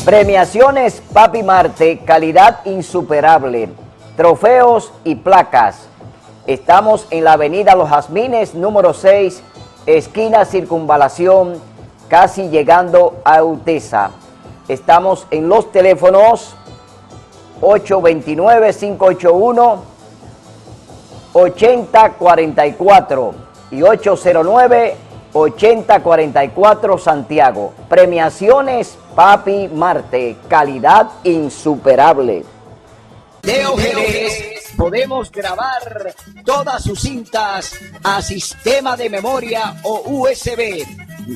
Premiaciones Papi Marte, calidad insuperable, trofeos y placas. Estamos en la avenida Los Jazmines, número 6, esquina Circunvalación, casi llegando a Utesa. Estamos en los teléfonos 829-581-8044 y 809-8044 Santiago. Premiaciones Papi Marte, calidad insuperable. Leo Jerez, podemos grabar todas sus cintas a sistema de memoria o USB.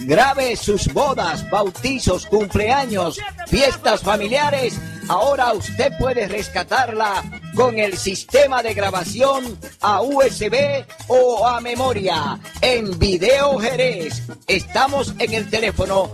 Grabe sus bodas, bautizos, cumpleaños, fiestas familiares. Ahora usted puede rescatarla con el sistema de grabación a USB o a memoria. En Video Jerez estamos en el teléfono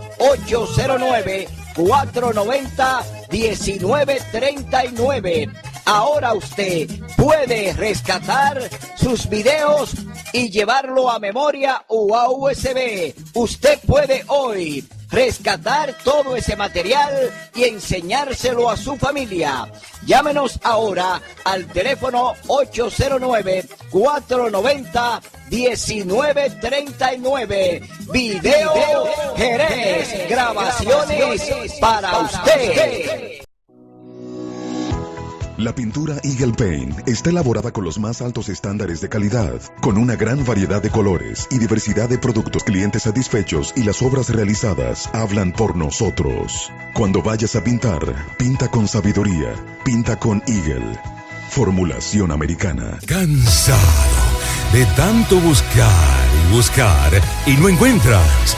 809-490-1939. Ahora usted puede rescatar sus videos y llevarlo a memoria o a USB. Usted puede hoy rescatar todo ese material y enseñárselo a su familia. Llámenos ahora al teléfono 809-490-1939. Video Jerez, grabaciones para usted. La pintura Eagle Paint está elaborada con los más altos estándares de calidad, con una gran variedad de colores y diversidad de productos. Clientes satisfechos y las obras realizadas hablan por nosotros. Cuando vayas a pintar, pinta con sabiduría, pinta con Eagle. Formulación americana. Cansado de tanto buscar y buscar y no encuentras.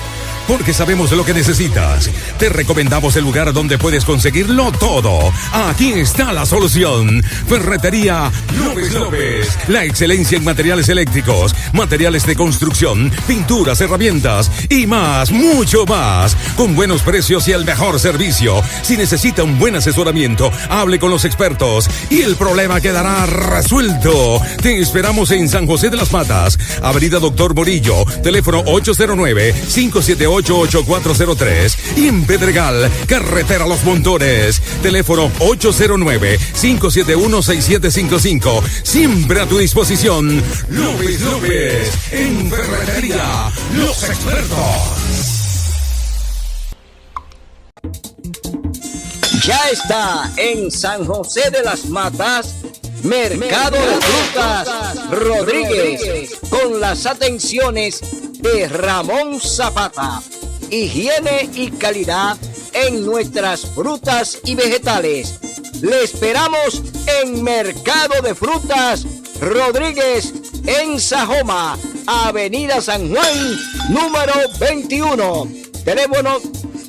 Porque sabemos lo que necesitas. Te recomendamos el lugar donde puedes conseguirlo todo. Aquí está la solución. Ferretería López López. La excelencia en materiales eléctricos, materiales de construcción, pinturas, herramientas y más, mucho más. Con buenos precios y el mejor servicio. Si necesita un buen asesoramiento, hable con los expertos y el problema quedará resuelto. Te esperamos en San José de las Matas, Avenida Doctor Morillo, teléfono 809-578-8403 y en Pedregal, carretera Los Montones, teléfono 809-571-6755. Siempre a tu disposición. López López, en Ferretería Los Expertos. Ya está en San José de las Matas, Mercado de Frutas Rodríguez, con las atenciones de Ramón Zapata. Higiene y calidad en nuestras frutas y vegetales. Le esperamos en Mercado de Frutas Rodríguez, en Sajoma, Avenida San Juan, número 21. Teléfono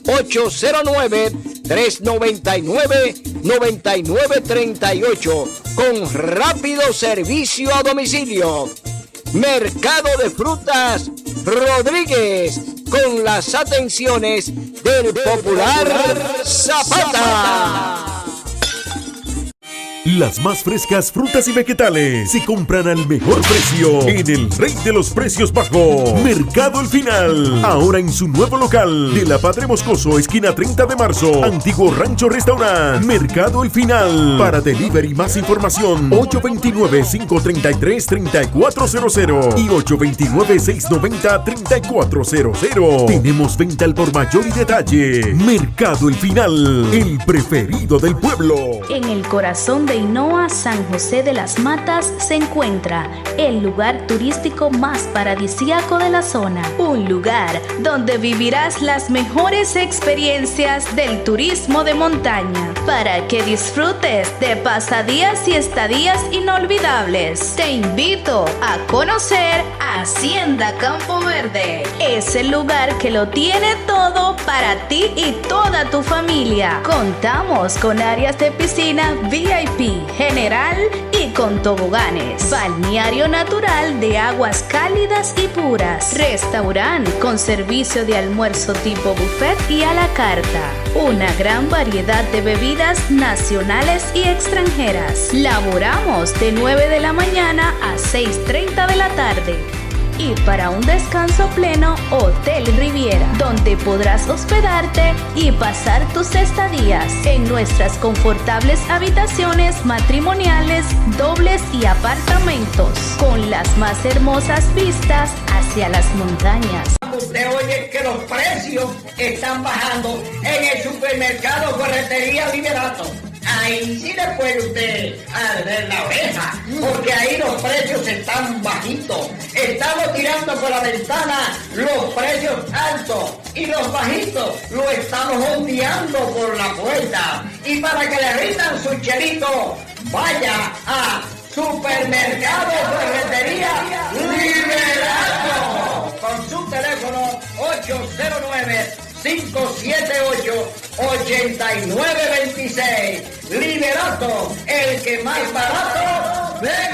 809-399-9938, con rápido servicio a domicilio. Mercado de Frutas Rodríguez, con las atenciones del popular Zapata. Las más frescas frutas y vegetales se compran al mejor precio en el rey de los precios bajos, Mercado El Final. Ahora en su nuevo local de la Padre Moscoso, esquina 30 de marzo, antiguo Rancho Restaurant. Mercado El Final. Para delivery más información, 829-533-3400 y 829-690-3400. Tenemos venta al por mayor y detalle. Mercado El Final, el preferido del pueblo. En el corazón de Ainhoa, San José de las Matas, se encuentra el lugar turístico más paradisíaco de la zona. Un lugar donde vivirás las mejores experiencias del turismo de montaña, para que disfrutes de pasadías y estadías inolvidables. Te invito a conocer Hacienda Campo Verde. Es el lugar que lo tiene todo para ti y toda tu familia. Contamos con áreas de piscina VIP, general y con toboganes. Balneario natural de aguas cálidas y puras. Restaurante con servicio de almuerzo tipo buffet y a la carta. Una gran variedad de bebidas nacionales y extranjeras. Laboramos de 9 de la mañana a 6:30 de la tarde. Y para un descanso pleno, Hotel Riviera, donde podrás hospedarte y pasar tus estadías en nuestras confortables habitaciones matrimoniales, dobles y apartamentos, con las más hermosas vistas hacia las montañas. Usted oye que los precios están bajando en el supermercado Ferretería Liberato. Ahí sí le puede usted arder la oreja, porque ahí los precios están bajitos. Estamos tirando por la ventana los precios altos y los bajitos los estamos ondeando por la puerta. Y para que le rindan su chelito, vaya a Supermercado Ferretería Liberato con su teléfono 809-578-8926. Liberato, el que más barato vende.